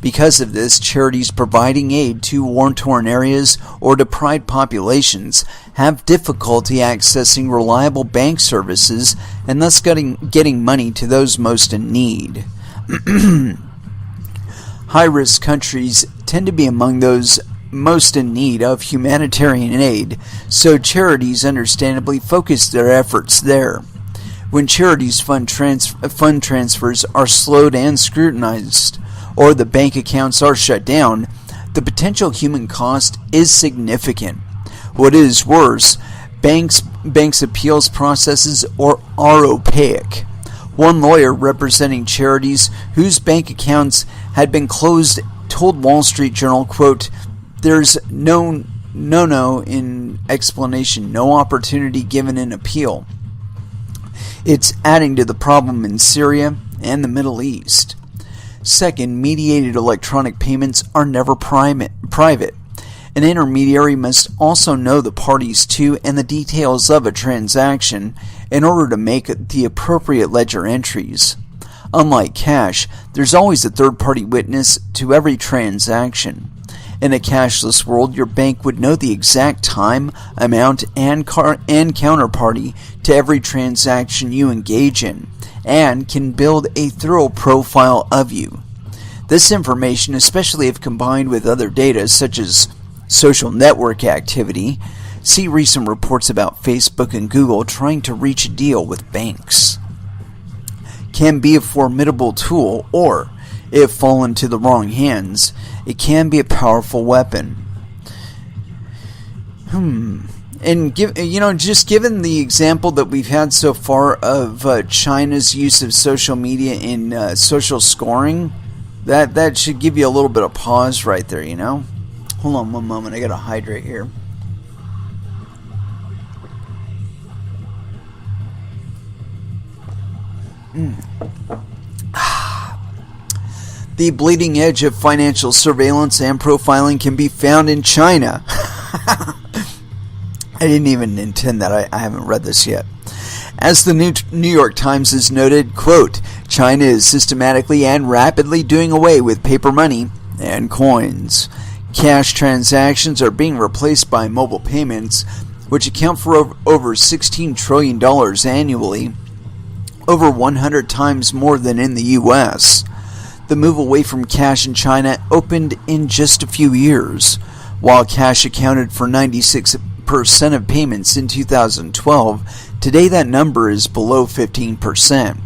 Because of this, charities providing aid to war-torn areas or deprived populations have difficulty accessing reliable bank services and thus getting money to those most in need. High-risk countries tend to be among those most in need of humanitarian aid, so charities understandably focus their efforts there. When charities fund transfers are slowed and scrutinized, or the bank accounts are shut down, the potential human cost is significant. What is worse, banks' appeals processes are opaque. One lawyer representing charities whose bank accounts had been closed told Wall Street Journal, quote, "There's no in explanation, no opportunity given in appeal. It's adding to the problem in Syria and the Middle East." Second, mediated electronic payments are never private. An intermediary must also know the parties to and the details of a transaction in order to make the appropriate ledger entries. Unlike cash, there's always a third-party witness to every transaction. In a cashless world, your bank would know the exact time, amount, and counterparty to every transaction you engage in, and can build a thorough profile of you. This information, especially if combined with other data such as social network activity, see recent reports about Facebook and Google trying to reach a deal with banks, can be a formidable tool, or, if fallen into the wrong hands, it can be a powerful weapon. And just given the example that we've had so far of China's use of social media in social scoring, that should give you a little bit of pause right there, you know? Hold on one moment, I gotta hydrate here. The bleeding edge of financial surveillance and profiling can be found in China. I didn't even intend that. I haven't read this yet. As the New York Times has noted, quote, China is systematically and rapidly doing away with paper money and coins. Cash transactions are being replaced by mobile payments, which account for over $16 trillion annually, over 100 times more than in the U.S. The move away from cash in China opened in just a few years. While cash accounted for 96% of payments in 2012, today that number is below 15%.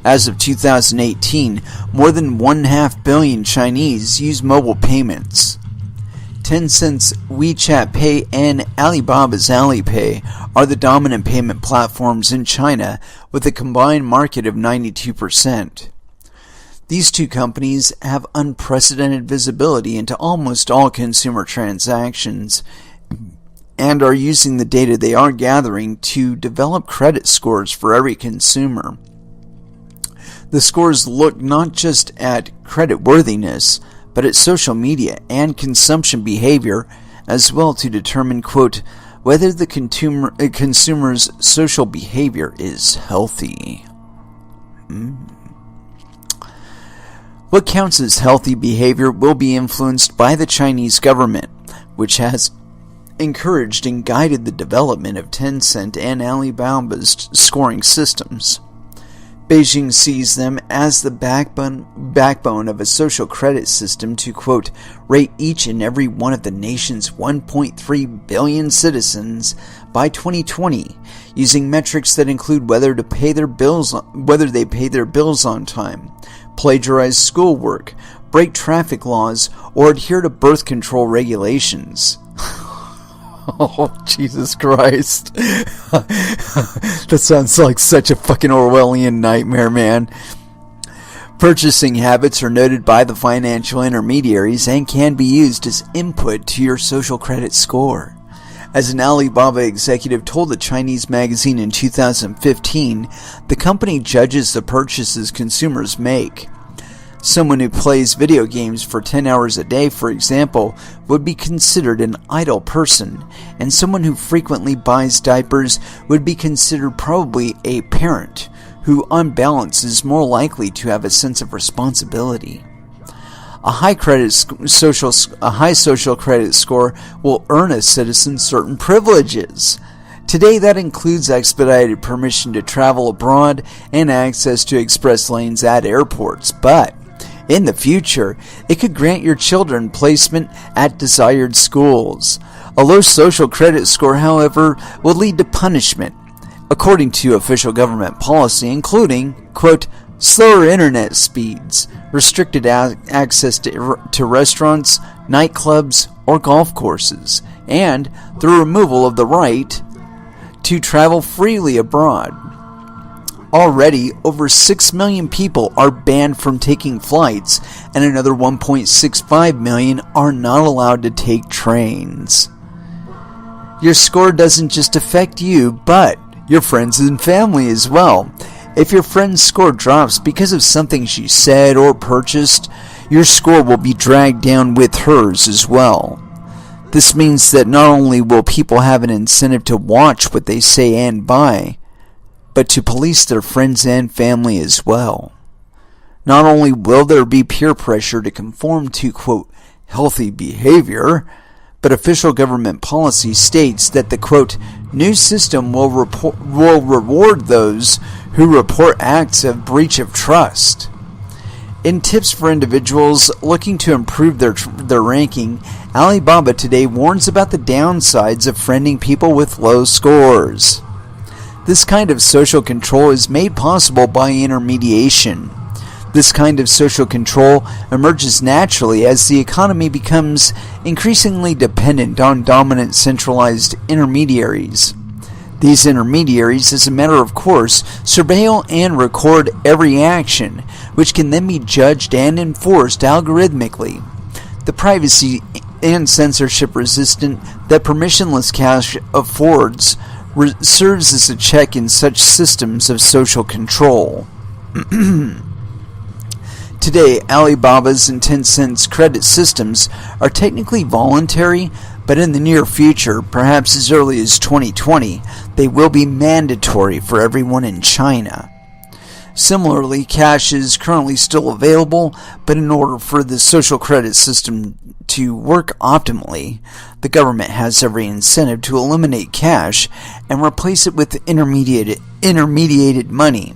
As of 2018, more than 1.5 billion Chinese use mobile payments. Tencent's WeChat Pay and Alibaba's Alipay are the dominant payment platforms in China, with a combined market of 92%. These two companies have unprecedented visibility into almost all consumer transactions and are using the data they are gathering to develop credit scores for every consumer. The scores look not just at creditworthiness, but at social media and consumption behavior as well, to determine, quote, whether the consumer's social behavior is healthy. What counts as healthy behavior will be influenced by the Chinese government, which has encouraged and guided the development of Tencent and Alibaba's scoring systems. Beijing sees them as the backbone of a social credit system to, quote, rate each and every one of the nation's 1.3 billion citizens by 2020, using metrics that include whether they pay their bills on time, plagiarize schoolwork, break traffic laws, or adhere to birth control regulations. Oh, Jesus Christ. That sounds like such a fucking Orwellian nightmare, man. Purchasing habits are noted by the financial intermediaries and can be used as input to your social credit score. As an Alibaba executive told the Chinese magazine in 2015, the company judges the purchases consumers make. Someone who plays video games for 10 hours a day, for example, would be considered an idle person, and someone who frequently buys diapers would be considered probably a parent, who on balance is more likely to have a sense of responsibility. A high social credit score will earn a citizen certain privileges. Today, that includes expedited permission to travel abroad and access to express lanes at airports, but in the future, it could grant your children placement at desired schools. A low social credit score, however, will lead to punishment, according to official government policy, including, quote, slower internet speeds, restricted access to restaurants, nightclubs, or golf courses, and the removal of the right to travel freely abroad. Already, over 6 million people are banned from taking flights, and another 1.65 million are not allowed to take trains. Your score doesn't just affect you, but your friends and family as well. If your friend's score drops because of something she said or purchased, your score will be dragged down with hers as well. This means that not only will people have an incentive to watch what they say and buy, but to police their friends and family as well. Not only will there be peer pressure to conform to, quote, healthy behavior, but official government policy states that the, quote, new system will reward those who report acts of breach of trust. In tips for individuals looking to improve their ranking, Alibaba today warns about the downsides of friending people with low scores. This kind of social control is made possible by intermediation. This kind of social control emerges naturally as the economy becomes increasingly dependent on dominant centralized intermediaries. These intermediaries, as a matter of course, surveil and record every action, which can then be judged and enforced algorithmically. The privacy and censorship resistant that permissionless cash affords serves as a check in such systems of social control. Today, Alibaba's and Tencent's credit systems are technically voluntary, but in the near future, perhaps as early as 2020, they will be mandatory for everyone in China. Similarly, cash is currently still available, but in order for the social credit system to work optimally, the government has every incentive to eliminate cash and replace it with intermediated money.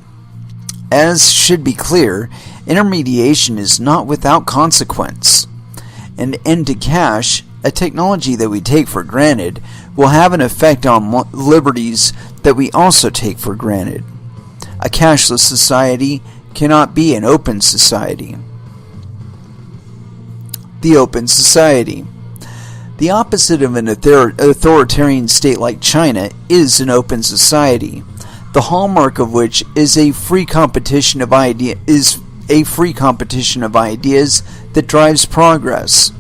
As should be clear, intermediation is not without consequence. An end to cash, a technology that we take for granted, will have an effect on liberties that we also take for granted. A cashless society cannot be an open society. The open society. The opposite of an authoritarian state like China is an open society, the hallmark of which is a free competition of ideas that drives progress.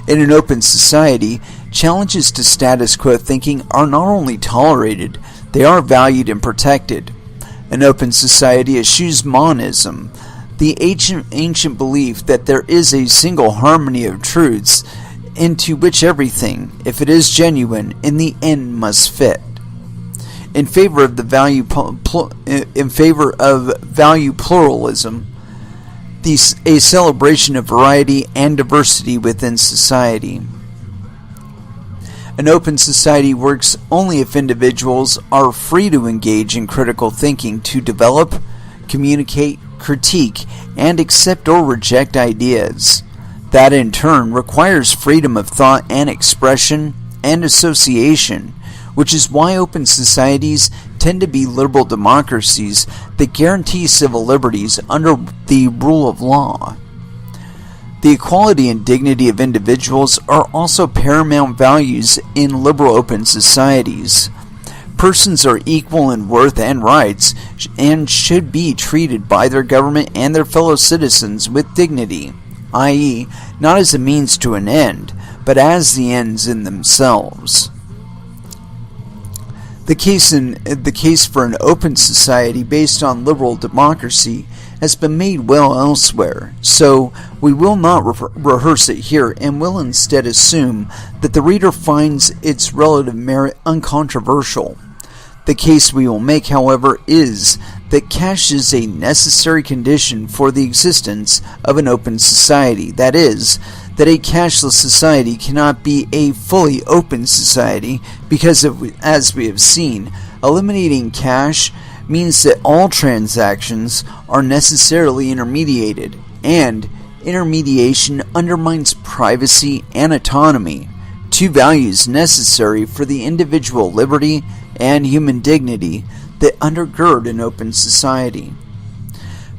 In an open society, challenges to status quo thinking are not only tolerated, they are valued and protected. An open society eschews monism, the ancient belief that there is a single harmony of truths into which everything, if it is genuine, in the end must fit. In favor of value pluralism, a celebration of variety and diversity within society. An open society works only if individuals are free to engage in critical thinking to develop, communicate, critique, and accept or reject ideas. That in turn requires freedom of thought and expression and association, which is why open societies tend to be liberal democracies that guarantee civil liberties under the rule of law. The equality and dignity of individuals are also paramount values in liberal open societies. Persons are equal in worth and rights and should be treated by their government and their fellow citizens with dignity, i.e., not as a means to an end, but as the ends in themselves. The case for an open society based on liberal democracy has been made well elsewhere, so we will not rehearse it here and will instead assume that the reader finds its relative merit uncontroversial. The case we will make, however, is that cash is a necessary condition for the existence of an open society. That is, that a cashless society cannot be a fully open society because, as we have seen, eliminating cash means that all transactions are necessarily intermediated, and intermediation undermines privacy and autonomy, two values necessary for the individual liberty and human dignity that undergird an open society.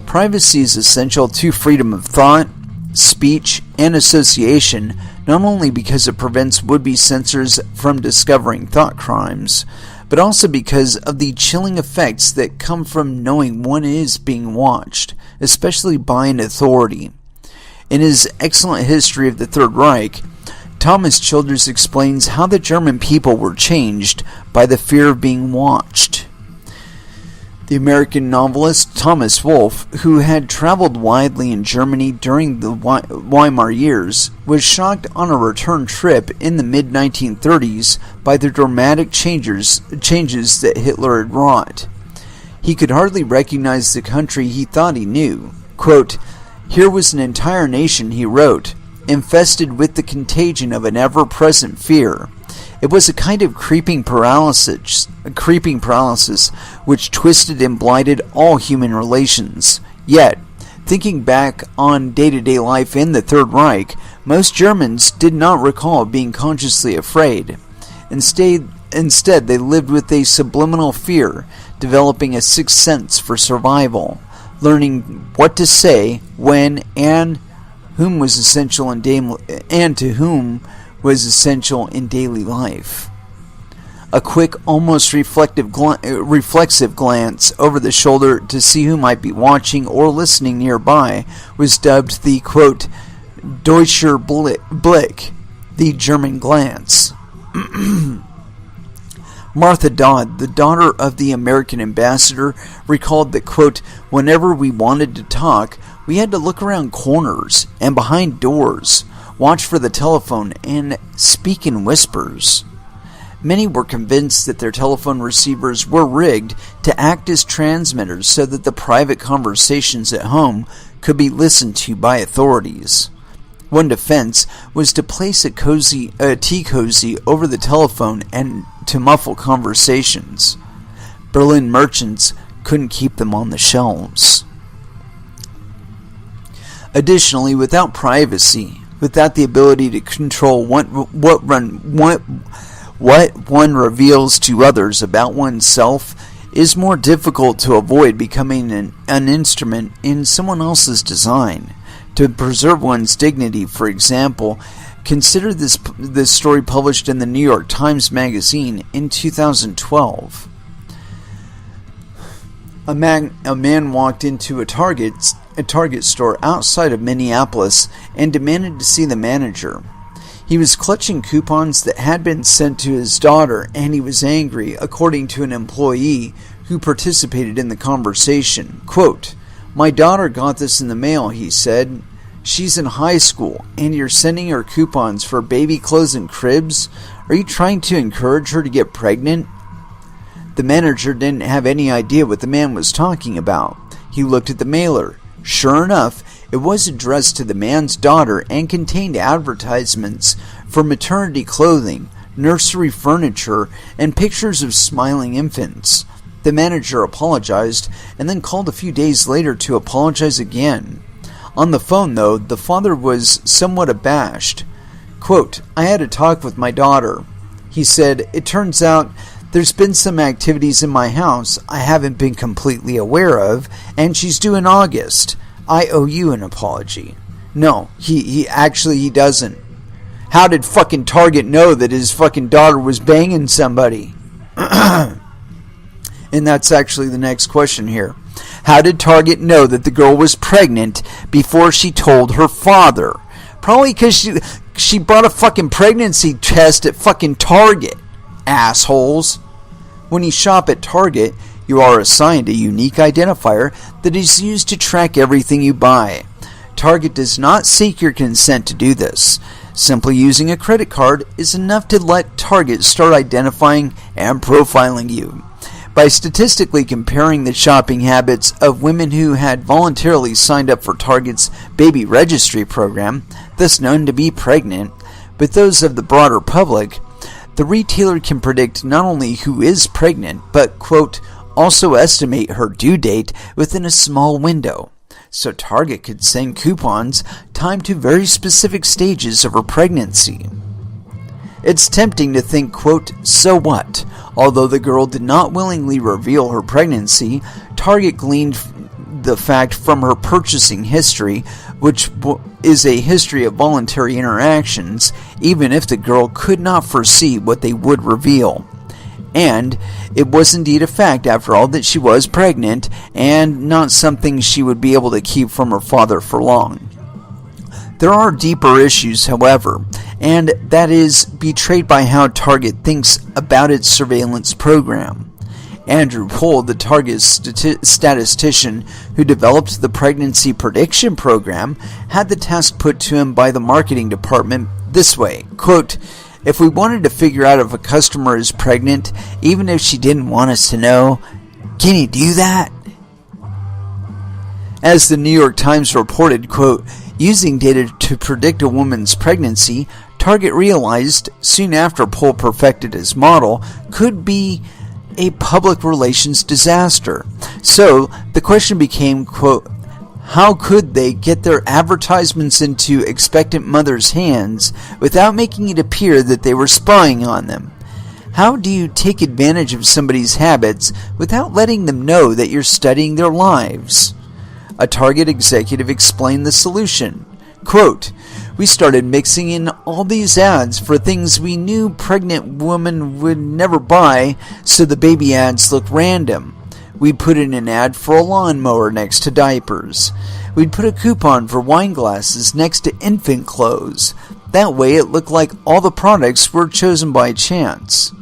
Privacy is essential to freedom of thought, speech, and association, not only because it prevents would-be censors from discovering thought crimes, but also because of the chilling effects that come from knowing one is being watched, especially by an authority. In his excellent history of the Third Reich, Thomas Childers explains how the German people were changed by the fear of being watched. The American novelist Thomas Wolfe, who had traveled widely in Germany during the Weimar years, was shocked on a return trip in the mid-1930s by the dramatic changes that Hitler had wrought. He could hardly recognize the country he thought he knew. Quote, "Here was an entire nation," he wrote, "infested with the contagion of an ever-present fear. It was a kind of creeping paralysis which twisted and blighted all human relations. Yet, thinking back on day-to-day life in the Third Reich, most Germans did not recall being consciously afraid. Instead, they lived with a subliminal fear, developing a sixth sense for survival, learning what to say, when, and whom was essential and to whom was essential in daily life." A quick, almost reflexive glance over the shoulder to see who might be watching or listening nearby was dubbed the, quote, "Deutscher Blick," the German glance. Martha Dodd, the daughter of the American ambassador, recalled that, quote, "Whenever we wanted to talk, we had to look around corners and behind doors, watch for the telephone, and speak in whispers." Many were convinced that their telephone receivers were rigged to act as transmitters so that the private conversations at home could be listened to by authorities. One defense was to place a tea cozy over the telephone and to muffle conversations. Berlin merchants couldn't keep them on the shelves. Additionally, without privacy, without the ability to control what one reveals to others about oneself, is more difficult to avoid becoming an instrument in someone else's design. To preserve one's dignity, for example, consider this story published in the New York Times Magazine in 2012. A man walked into a Target store outside of Minneapolis and demanded to see the manager. He was clutching coupons that had been sent to his daughter, and he was angry, according to an employee who participated in the conversation. Quote, "My daughter got this in the mail," he said. "She's in high school, and you're sending her coupons for baby clothes and cribs? Are you trying to encourage her to get pregnant?" The manager didn't have any idea what the man was talking about. He looked at the mailer, Sure enough, it was addressed to the man's daughter and contained advertisements for maternity clothing, nursery furniture, and pictures of smiling infants. The manager apologized and then called a few days later to apologize again. On the phone, though, the father was somewhat abashed. Quote, "I had a talk with my daughter. He said, it turns out there's been some activities in my house I haven't been completely aware of, and she's due in August. I owe you an apology." No, he doesn't. How did fucking Target know that his fucking daughter was banging somebody? And that's actually the next question here. How did Target know that the girl was pregnant before she told her father? Probably because she bought a fucking pregnancy test at fucking Target, assholes. When you shop at Target, you are assigned a unique identifier that is used to track everything you buy. Target does not seek your consent to do this. Simply using a credit card is enough to let Target start identifying and profiling you. By statistically comparing the shopping habits of women who had voluntarily signed up for Target's baby registry program, thus known to be pregnant, with those of the broader public, the retailer can predict not only who is pregnant, but, quote, also estimate her due date within a small window. So Target could send coupons timed to very specific stages of her pregnancy. It's tempting to think, quote, so what? Although the girl did not willingly reveal her pregnancy, Target gleaned the fact from her purchasing history, which is a history of voluntary interactions, even if the girl could not foresee what they would reveal. And it was indeed a fact, after all, that she was pregnant, and not something she would be able to keep from her father for long. There are deeper issues, however, and that is betrayed by how Target thinks about its surveillance program. Andrew Pohl, the Target statistician who developed the pregnancy prediction program, had the task put to him by the marketing department this way, quote, "If we wanted to figure out if a customer is pregnant, even if she didn't want us to know, can you do that?" As the New York Times reported, quote, "Using data to predict a woman's pregnancy, Target realized, soon after Pohl perfected his model, could be a public relations disaster. So the question became, quote, how could they get their advertisements into expectant mothers' hands without making it appear that they were spying on them? How do you take advantage of somebody's habits without letting them know that you're studying their lives?" A Target executive explained the solution. Quote, "We started mixing in all these ads for things we knew pregnant women would never buy, so the baby ads look random. We'd put in an ad for a lawnmower next to diapers. We'd put a coupon for wine glasses next to infant clothes. That way it looked like all the products were chosen by chance."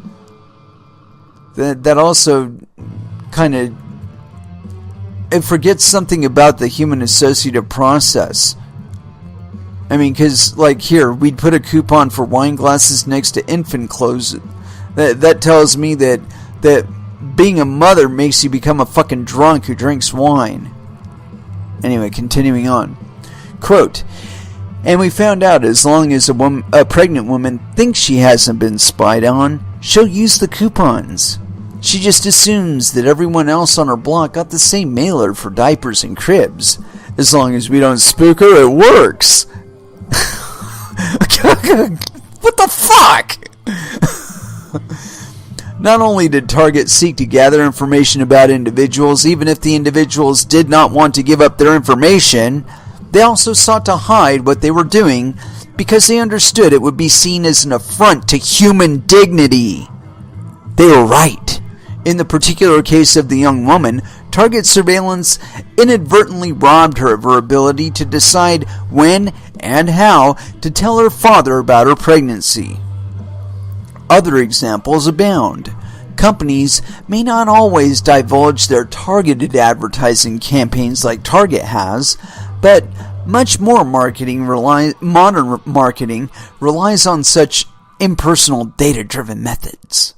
That also kind of, it forgets something about the human associative process. I mean, because, like here, we'd put a coupon for wine glasses next to infant clothes. That tells me that being a mother makes you become a fucking drunk who drinks wine. Anyway, continuing on. Quote, "And we found out as long as a pregnant woman thinks she hasn't been spied on, she'll use the coupons. She just assumes that everyone else on her block got the same mailer for diapers and cribs. As long as we don't spook her, it works." What the fuck? Not only did Target seek to gather information about individuals, even if the individuals did not want to give up their information, they also sought to hide what they were doing because they understood it would be seen as an affront to human dignity. They were right. In the particular case of the young woman, Target surveillance inadvertently robbed her of her ability to decide when and how to tell her father about her pregnancy. Other examples abound. Companies may not always divulge their targeted advertising campaigns like Target has, but much more modern marketing relies on such impersonal, data-driven methods.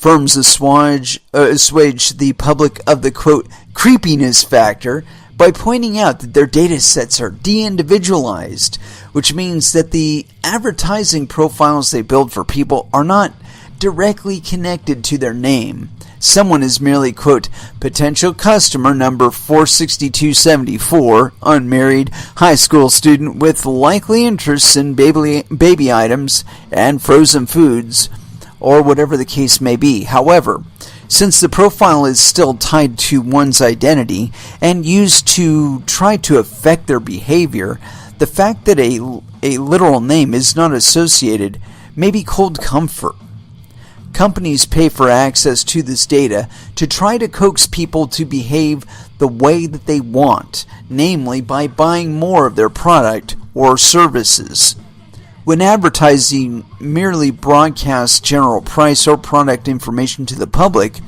Firms assuage the public of the, quote, creepiness factor by pointing out that their data sets are de-individualized, which means that the advertising profiles they build for people are not directly connected to their name. Someone is merely, quote, potential customer number 46274, unmarried, high school student with likely interests in baby items and frozen foods, or whatever the case may be. However, since the profile is still tied to one's identity and used to try to affect their behavior, the fact that a literal name is not associated may be cold comfort. Companies pay for access to this data to try to coax people to behave the way that they want, namely by buying more of their product or services. When advertising merely broadcasts general price or product information to the public,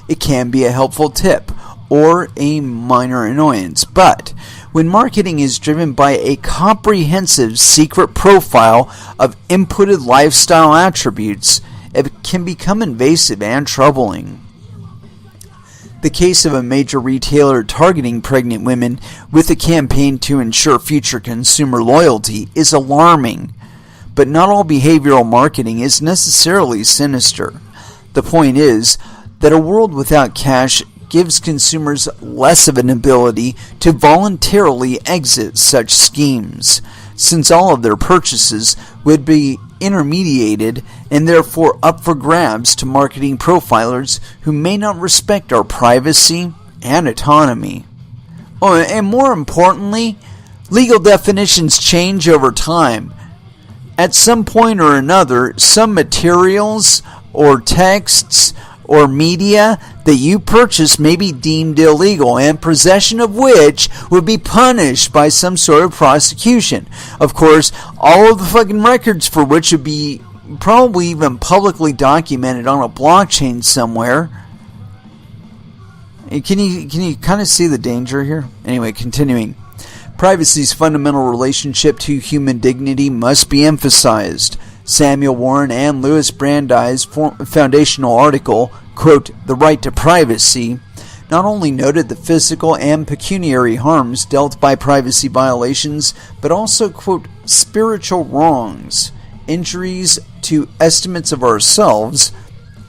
it can be a helpful tip or a minor annoyance. But when marketing is driven by a comprehensive secret profile of inputted lifestyle attributes, it can become invasive and troubling. The case of a major retailer targeting pregnant women with a campaign to ensure future consumer loyalty is alarming. But not all behavioral marketing is necessarily sinister. The point is that a world without cash gives consumers less of an ability to voluntarily exit such schemes, since all of their purchases would be intermediated and therefore up for grabs to marketing profilers who may not respect our privacy and autonomy. Oh, and more importantly, legal definitions change over time. At some point or another, some materials or texts or media that you purchase may be deemed illegal, and possession of which would be punished by some sort of prosecution. Of course, all of the fucking records for which would be probably even publicly documented on a blockchain somewhere. Can you kind of see the danger here? Anyway, continuing. Privacy's fundamental relationship to human dignity must be emphasized. Samuel Warren and Louis Brandeis' foundational article, quote, The Right to Privacy, not only noted the physical and pecuniary harms dealt by privacy violations, but also, quote, spiritual wrongs, injuries to estimates of ourselves,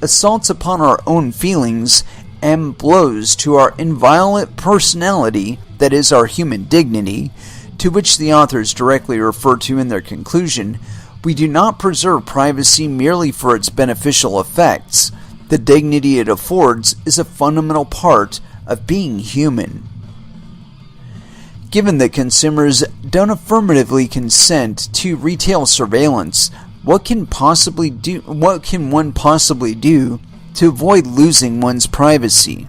assaults upon our own feelings, and blows to our inviolate personality, that is, our human dignity, to which the authors directly refer to in their conclusion. We do not preserve privacy merely for its beneficial effects. The dignity it affords is a fundamental part of being human. Given that consumers don't affirmatively consent to retail surveillance, what can one possibly do to avoid losing one's privacy?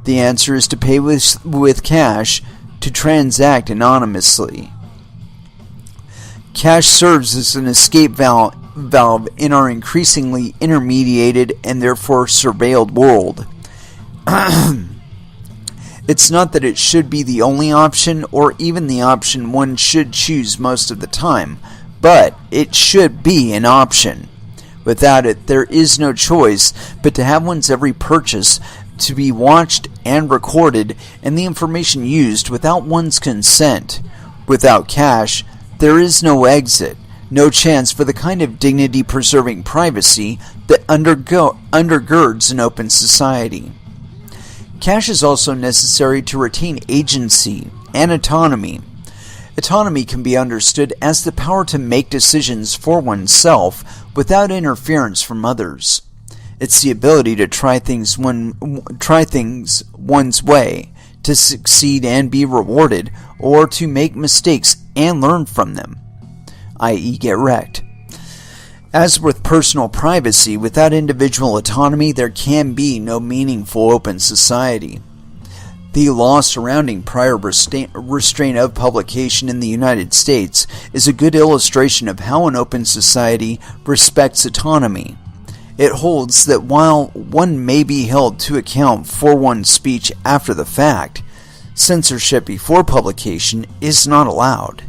The answer is to pay with cash, to transact anonymously. Cash serves as an escape valve in our increasingly intermediated and therefore surveilled world. It's not that it should be the only option or even the option one should choose most of the time, but it should be an option. Without it, there is no choice but to have one's every purchase to be watched and recorded, and the information used without one's consent. Without cash, there is no exit, no chance for the kind of dignity-preserving privacy that undergirds an open society. Cash is also necessary to retain agency and autonomy. Autonomy can be understood as the power to make decisions for oneself without interference from others. It's the ability to try things one's way, to succeed and be rewarded, or to make mistakes and learn from them, i.e. get wrecked. As with personal privacy, without individual autonomy, there can be no meaningful open society. The law surrounding prior restraint of publication in the United States is a good illustration of how an open society respects autonomy. It holds that while one may be held to account for one's speech after the fact, censorship before publication is not allowed.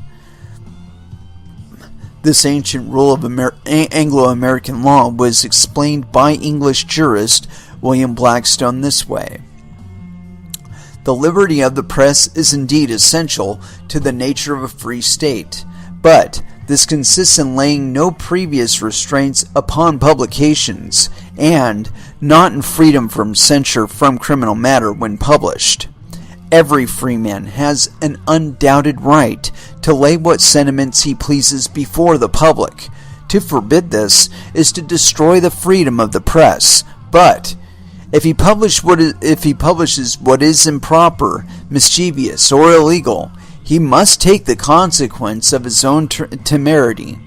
This ancient rule of Anglo-American law was explained by English jurist William Blackstone this way. The liberty of the press is indeed essential to the nature of a free state, but this consists in laying no previous restraints upon publications, and not in freedom from censure from criminal matter when published. Every free man has an undoubted right to lay what sentiments he pleases before the public. To forbid this is to destroy the freedom of the press, but if he publishes what is improper, mischievous, or illegal, he must take the consequence of his own temerity.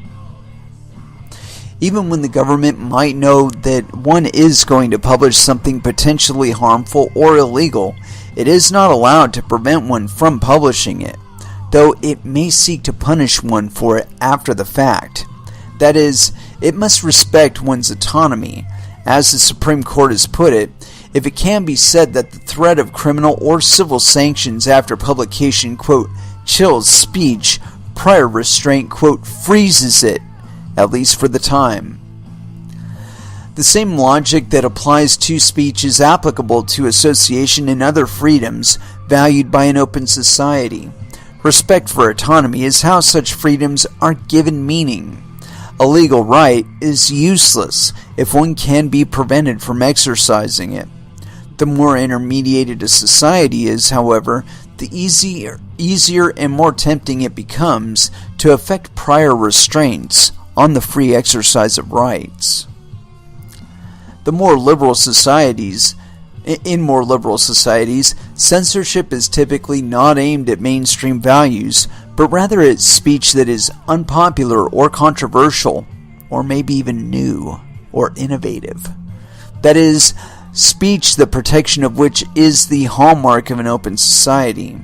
Even when the government might know that one is going to publish something potentially harmful or illegal, it is not allowed to prevent one from publishing it, though it may seek to punish one for it after the fact. That is, it must respect one's autonomy. As the Supreme Court has put it, if it can be said that the threat of criminal or civil sanctions after publication, quote, chills speech, prior restraint, quote, freezes it, at least for the time. The same logic that applies to speech is applicable to association and other freedoms valued by an open society. Respect for autonomy is how such freedoms are given meaning. A legal right is useless if one can be prevented from exercising it. The more intermediated a society is, however, the easier and more tempting it becomes to effect prior restraints on the free exercise of rights. In more liberal societies, censorship is typically not aimed at mainstream values, but rather at speech that is unpopular or controversial, or maybe even new or innovative. That is, speech the protection of which is the hallmark of an open society.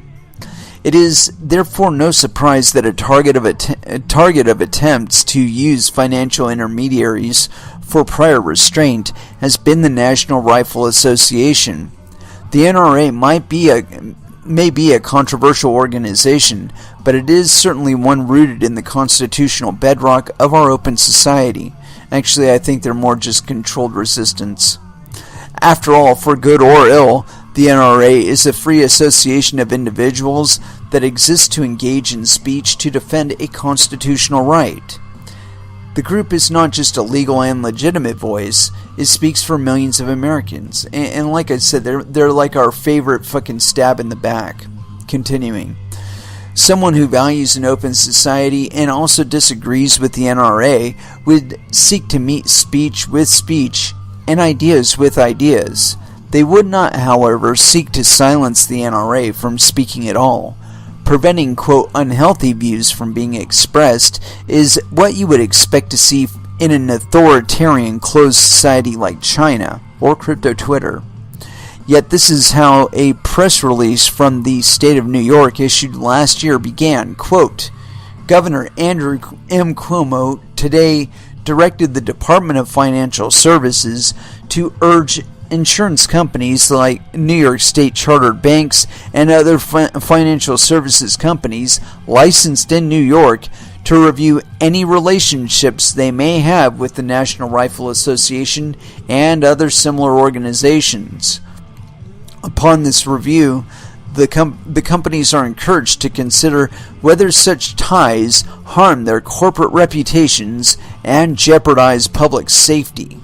It is therefore no surprise that a target of attempts to use financial intermediaries for prior restraint has been the National Rifle Association. The NRA may be a controversial organization, but it is certainly one rooted in the constitutional bedrock of our open society. Actually, I think they're more just controlled resistance. After all, for good or ill, the NRA is a free association of individuals that exist to engage in speech to defend a constitutional right. The group is not just a legal and legitimate voice, it speaks for millions of Americans. And like I said, they're like our favorite fucking stab in the back. Continuing. Someone who values an open society and also disagrees with the NRA would seek to meet speech with speech and ideas with ideas. They would not, however, seek to silence the NRA from speaking at all. Preventing, quote, unhealthy views from being expressed is what you would expect to see in an authoritarian closed society like China or crypto Twitter. Yet this is how a press release from the state of New York issued last year began, quote, Governor Andrew M. Cuomo today directed the Department of Financial Services to urge insurance companies like New York State chartered banks and other financial services companies licensed in New York to review any relationships they may have with the National Rifle Association and other similar organizations. Upon this review, the companies are encouraged to consider whether such ties harm their corporate reputations and jeopardize public safety.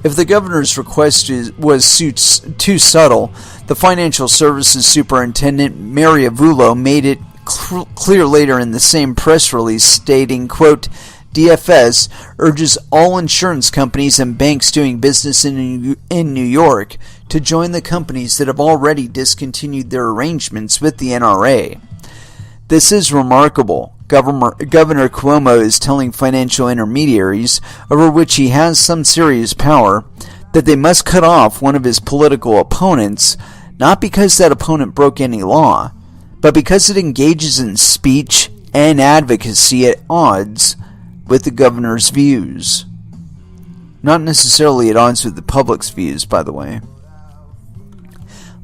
If the governor's request was too subtle, the financial services superintendent, Mary Avullo, made it clear later in the same press release, stating, quote, DFS urges all insurance companies and banks doing business in New York to join the companies that have already discontinued their arrangements with the NRA. This is remarkable. Governor Cuomo is telling financial intermediaries, over which he has some serious power, that they must cut off one of his political opponents, not because that opponent broke any law, but because it engages in speech and advocacy at odds with the governor's views. Not necessarily at odds with the public's views, by the way.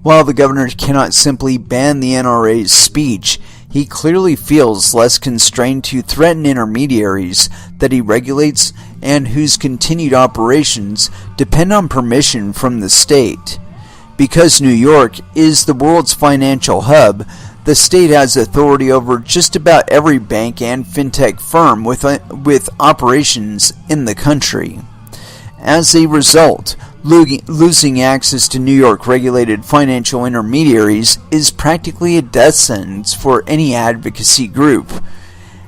While the governor cannot simply ban the NRA's speech, he clearly feels less constrained to threaten intermediaries that he regulates and whose continued operations depend on permission from the state. Because New York is the world's financial hub, the state has authority over just about every bank and fintech firm with operations in the country. As a result, losing access to New York regulated financial intermediaries is practically a death sentence for any advocacy group.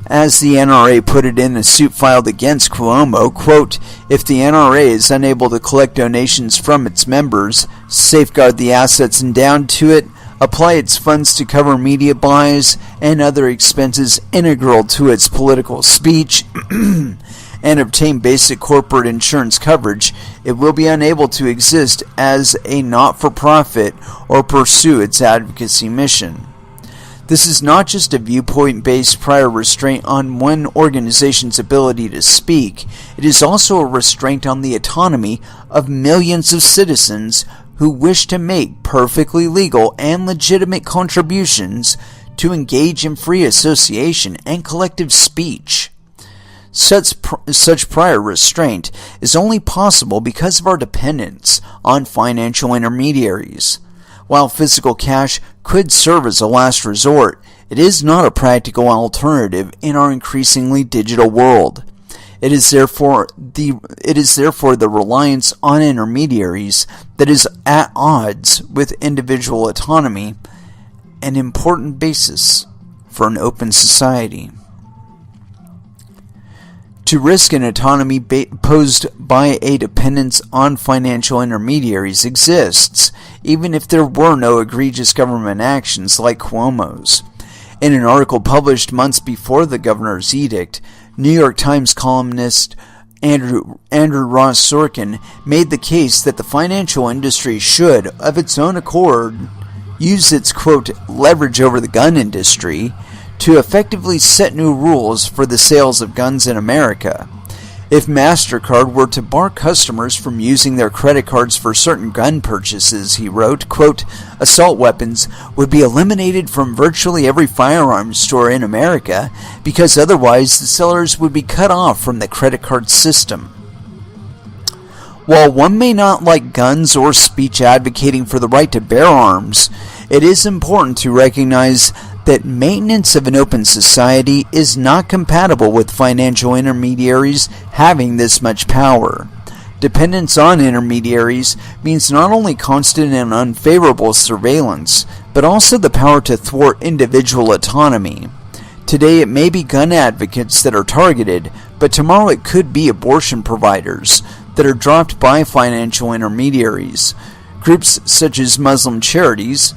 As the NRA put it in a suit filed against Cuomo, quote, "If the NRA is unable to collect donations from its members, safeguard the assets endowed to it, apply its funds to cover media buys and other expenses integral to its political speech, and obtain basic corporate insurance coverage, it will be unable to exist as a not-for-profit or pursue its advocacy mission." This is not just a viewpoint-based prior restraint on one organization's ability to speak. It is also a restraint on the autonomy of millions of citizens who wish to make perfectly legal and legitimate contributions to engage in free association and collective speech. Such prior restraint is only possible because of our dependence on financial intermediaries. While physical cash could serve as a last resort, it is not a practical alternative in our increasingly digital world. It is therefore the reliance on intermediaries that is at odds with individual autonomy, an important basis for an open society. To risk an autonomy posed by a dependence on financial intermediaries exists, even if there were no egregious government actions like Cuomo's. In an article published months before the governor's edict, New York Times columnist Andrew Ross Sorkin made the case that the financial industry should, of its own accord, use its, quote, leverage over the gun industry to effectively set new rules for the sales of guns in America. If MasterCard were to bar customers from using their credit cards for certain gun purchases, he wrote, quote, assault weapons would be eliminated from virtually every firearms store in America because otherwise the sellers would be cut off from the credit card system. While one may not like guns or speech advocating for the right to bear arms, it is important to recognize that maintenance of an open society is not compatible with financial intermediaries having this much power. Dependence on intermediaries means not only constant and unfavorable surveillance, but also the power to thwart individual autonomy. Today it may be gun advocates that are targeted, but tomorrow it could be abortion providers that are dropped by financial intermediaries. Groups such as Muslim charities,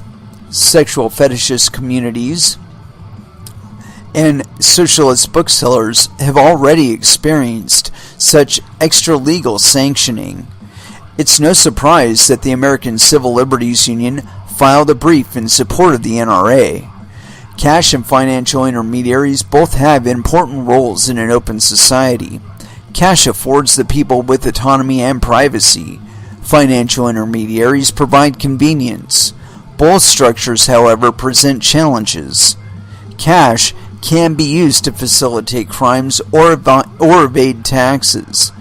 sexual fetishist communities, and socialist booksellers have already experienced such extra-legal sanctioning. It's no surprise that the American Civil Liberties Union filed a brief in support of the NRA. Cash and financial intermediaries both have important roles in an open society. Cash affords the people with autonomy and privacy. Financial intermediaries provide convenience. Both structures, however, present challenges. Cash can be used to facilitate crimes or evade taxes.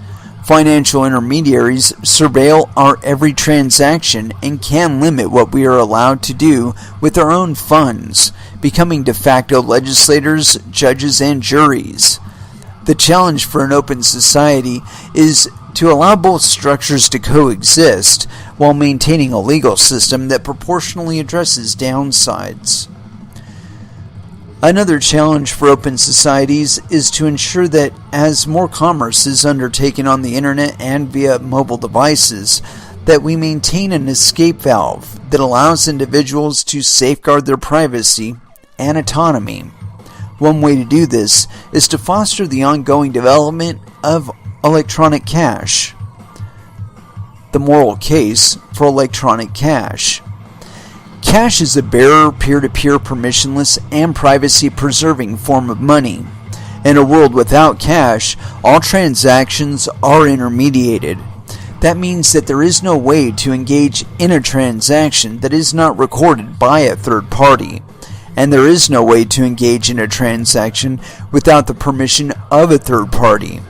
Financial intermediaries surveil our every transaction and can limit what we are allowed to do with our own funds, becoming de facto legislators, judges, and juries. The challenge for an open society is to allow both structures to coexist while maintaining a legal system that proportionally addresses downsides. Another challenge for open societies is to ensure that as more commerce is undertaken on the internet and via mobile devices, that we maintain an escape valve that allows individuals to safeguard their privacy and autonomy. One way to do this is to foster the ongoing development of electronic cash. The moral case for electronic cash. Cash is a bearer, peer-to-peer, permissionless, and privacy-preserving form of money. In a world without cash, all transactions are intermediated. That means that there is no way to engage in a transaction that is not recorded by a third party. and there is no way to engage in a transaction without the permission of a third party.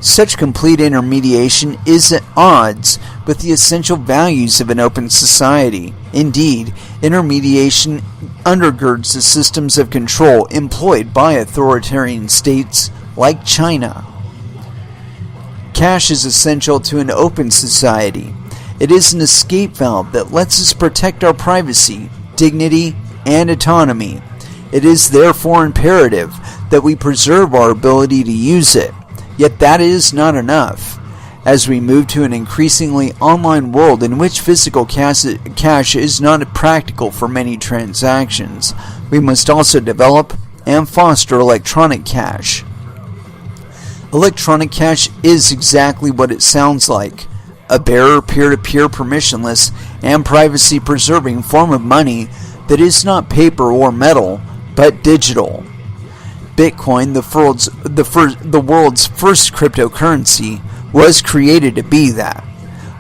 Such complete intermediation is at odds with the essential values of an open society. Indeed, intermediation undergirds the systems of control employed by authoritarian states like China. Cash is essential to an open society. It is an escape valve that lets us protect our privacy, dignity, and autonomy. It is therefore imperative that we preserve our ability to use it. Yet that is not enough. As we move to an increasingly online world in which physical cash is not practical for many transactions, we must also develop and foster electronic cash. Electronic cash is exactly what it sounds like: a bearer, peer-to-peer, permissionless, and privacy-preserving form of money that is not paper or metal, but digital. Bitcoin, the world's first cryptocurrency, was created to be that.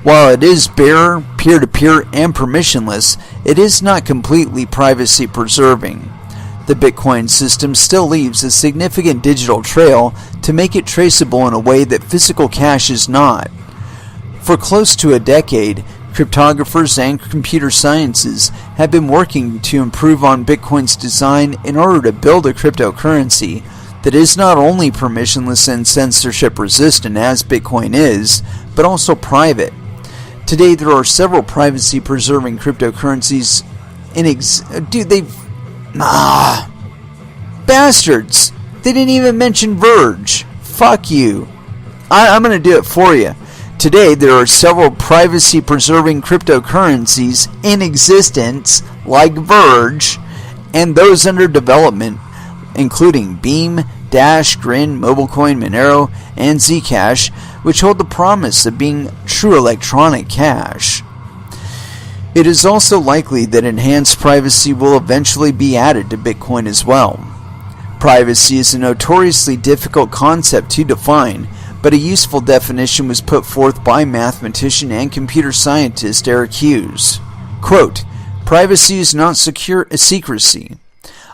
While it is bearer, peer-to-peer, and permissionless, it is not completely privacy-preserving. The Bitcoin system still leaves a significant digital trail to make it traceable in a way that physical cash is not. For close to a decade, cryptographers and computer sciences have been working to improve on Bitcoin's design in order to build a cryptocurrency that is not only permissionless and censorship resistant as Bitcoin is, but also private. Today there are several privacy preserving cryptocurrencies bastards! They didn't even mention Verge. Fuck you. I'm gonna do it for you. Today, there are several privacy-preserving cryptocurrencies in existence, like Verge, and those under development, including Beam, Dash, Grin, MobileCoin, Monero, and Zcash, which hold the promise of being true electronic cash. It is also likely that enhanced privacy will eventually be added to Bitcoin as well. Privacy is a notoriously difficult concept to define, but a useful definition was put forth by mathematician and computer scientist Eric Hughes. Quote, "Privacy is not secrecy.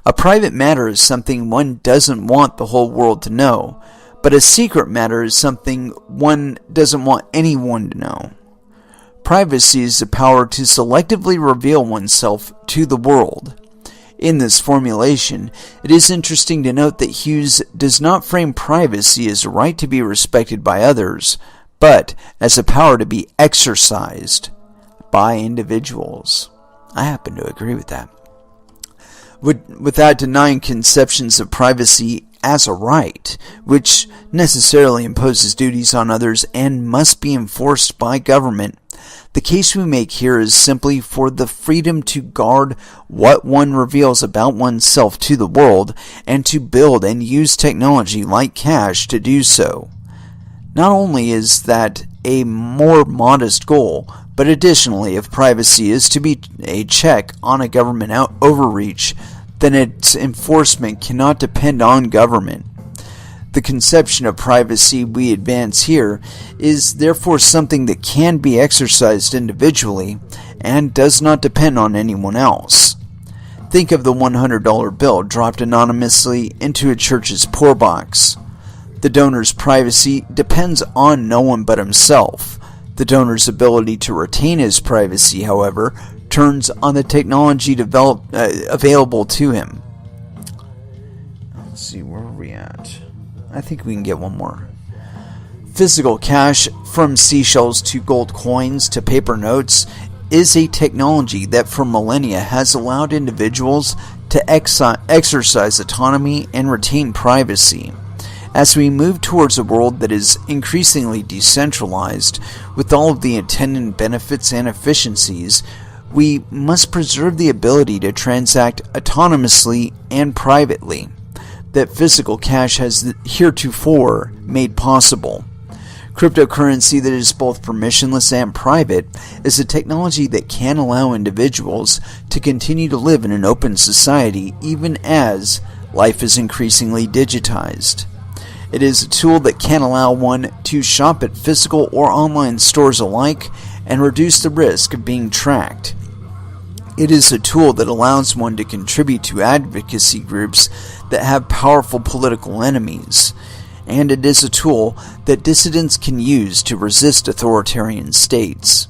A private matter is something one doesn't want the whole world to know, but a secret matter is something one doesn't want anyone to know. Privacy is the power to selectively reveal oneself to the world." In this formulation, it is interesting to note that Hughes does not frame privacy as a right to be respected by others, but as a power to be exercised by individuals. I happen to agree with that. Without denying conceptions of privacy as a right, which necessarily imposes duties on others and must be enforced by government, the case we make here is simply for the freedom to guard what one reveals about oneself to the world and to build and use technology like cash to do so. Not only is that a more modest goal, but additionally, if privacy is to be a check on a government overreach, then its enforcement cannot depend on government. The conception of privacy we advance here is therefore something that can be exercised individually and does not depend on anyone else. Think of the $100 bill dropped anonymously into a church's poor box. The donor's privacy depends on no one but himself. The donor's ability to retain his privacy, however, turns on the technology available to him. Let's see, where are we at? I think we can get one more. Physical cash, from seashells to gold coins to paper notes, is a technology that for millennia has allowed individuals to exercise autonomy and retain privacy. As we move towards a world that is increasingly decentralized, with all of the attendant benefits and efficiencies, we must preserve the ability to transact autonomously and privately that physical cash has heretofore made possible. Cryptocurrency that is both permissionless and private is a technology that can allow individuals to continue to live in an open society even as life is increasingly digitized. It is a tool that can allow one to shop at physical or online stores alike and reduce the risk of being tracked. It is a tool that allows one to contribute to advocacy groups that have powerful political enemies. And it is a tool that dissidents can use to resist authoritarian states.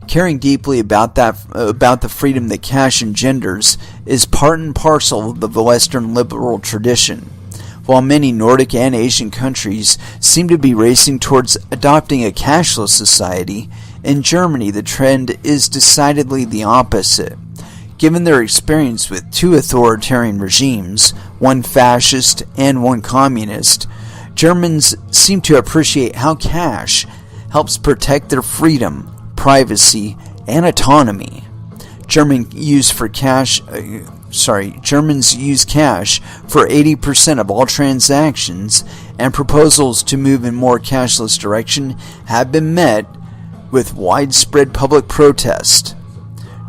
Caring deeply about the freedom that cash engenders is part and parcel of the Western liberal tradition. While many Nordic and Asian countries seem to be racing towards adopting a cashless society, in Germany the trend is decidedly the opposite. Given their experience with two authoritarian regimes, one fascist and one communist, Germans seem to appreciate how cash helps protect their freedom, privacy, and autonomy. Germans use cash for 80% of all transactions, and proposals to move in more cashless direction have been met with widespread public protest.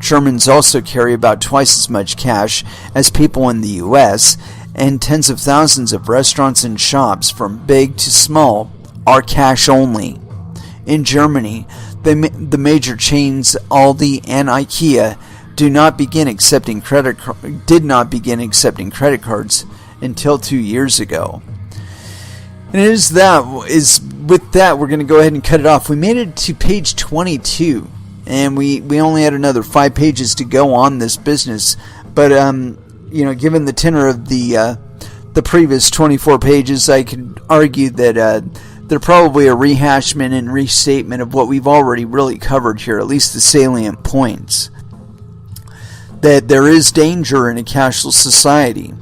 Germans also carry about twice as much cash as people in the US, and tens of thousands of restaurants and shops, from big to small, are cash only. In Germany, the major chains Aldi and IKEA did not begin accepting credit cards until 2 years ago. And with that, we're going to go ahead and cut it off. We made it to page 22, and we only had another 5 pages to go on this business. But given the tenor of the previous 24 pages, I could argue that they're probably a rehashment and restatement of what we've already really covered here, at least the salient points. That there is danger in a cashless society,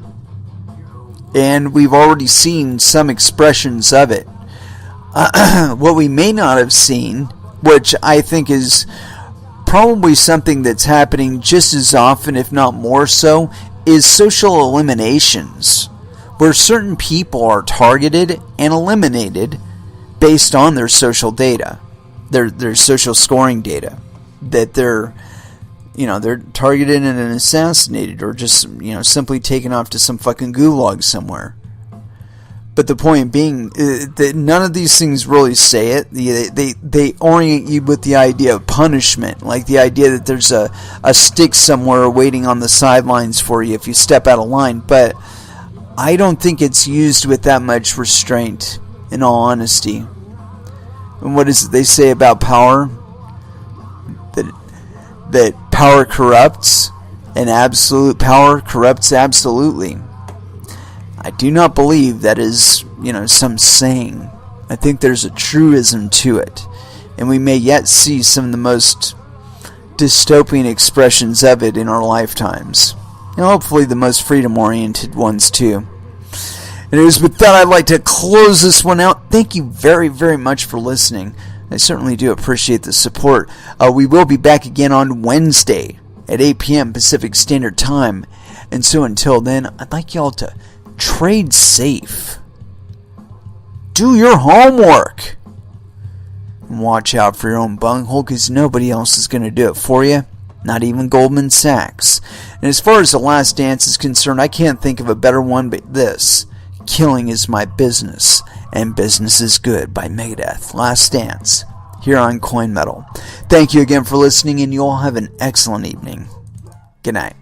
and we've already seen some expressions of it. What we may not have seen, which I think is probably something that's happening just as often, if not more so, is social eliminations, where certain people are targeted and eliminated based on their social data, their social scoring data, that they're targeted and assassinated, or just simply taken off to some fucking gulag somewhere. But the point being that none of these things really say it. They orient you with the idea of punishment, like the idea that there's a stick somewhere waiting on the sidelines for you if you step out of line. But I don't think it's used with that much restraint, in all honesty. And what is it they say about power? That power corrupts, and absolute power corrupts absolutely. I do not believe that is, some saying. I think there's a truism to it, and we may yet see some of the most dystopian expressions of it in our lifetimes. And hopefully the most freedom-oriented ones too. And it is with that I'd like to close this one out. Thank you very, very much for listening. I certainly do appreciate the support. We will be back again on Wednesday at 8 p.m. Pacific Standard Time. And so until then, I'd like y'all to trade safe. Do your homework. And watch out for your own bunghole, because nobody else is going to do it for you. Not even Goldman Sachs. And as far as The Last Dance is concerned, I can't think of a better one but this. Killing is my business, and business is good, by Megadeth. Last Dance, here on Coin Metal. Thank you again for listening, and you all have an excellent evening. Good night.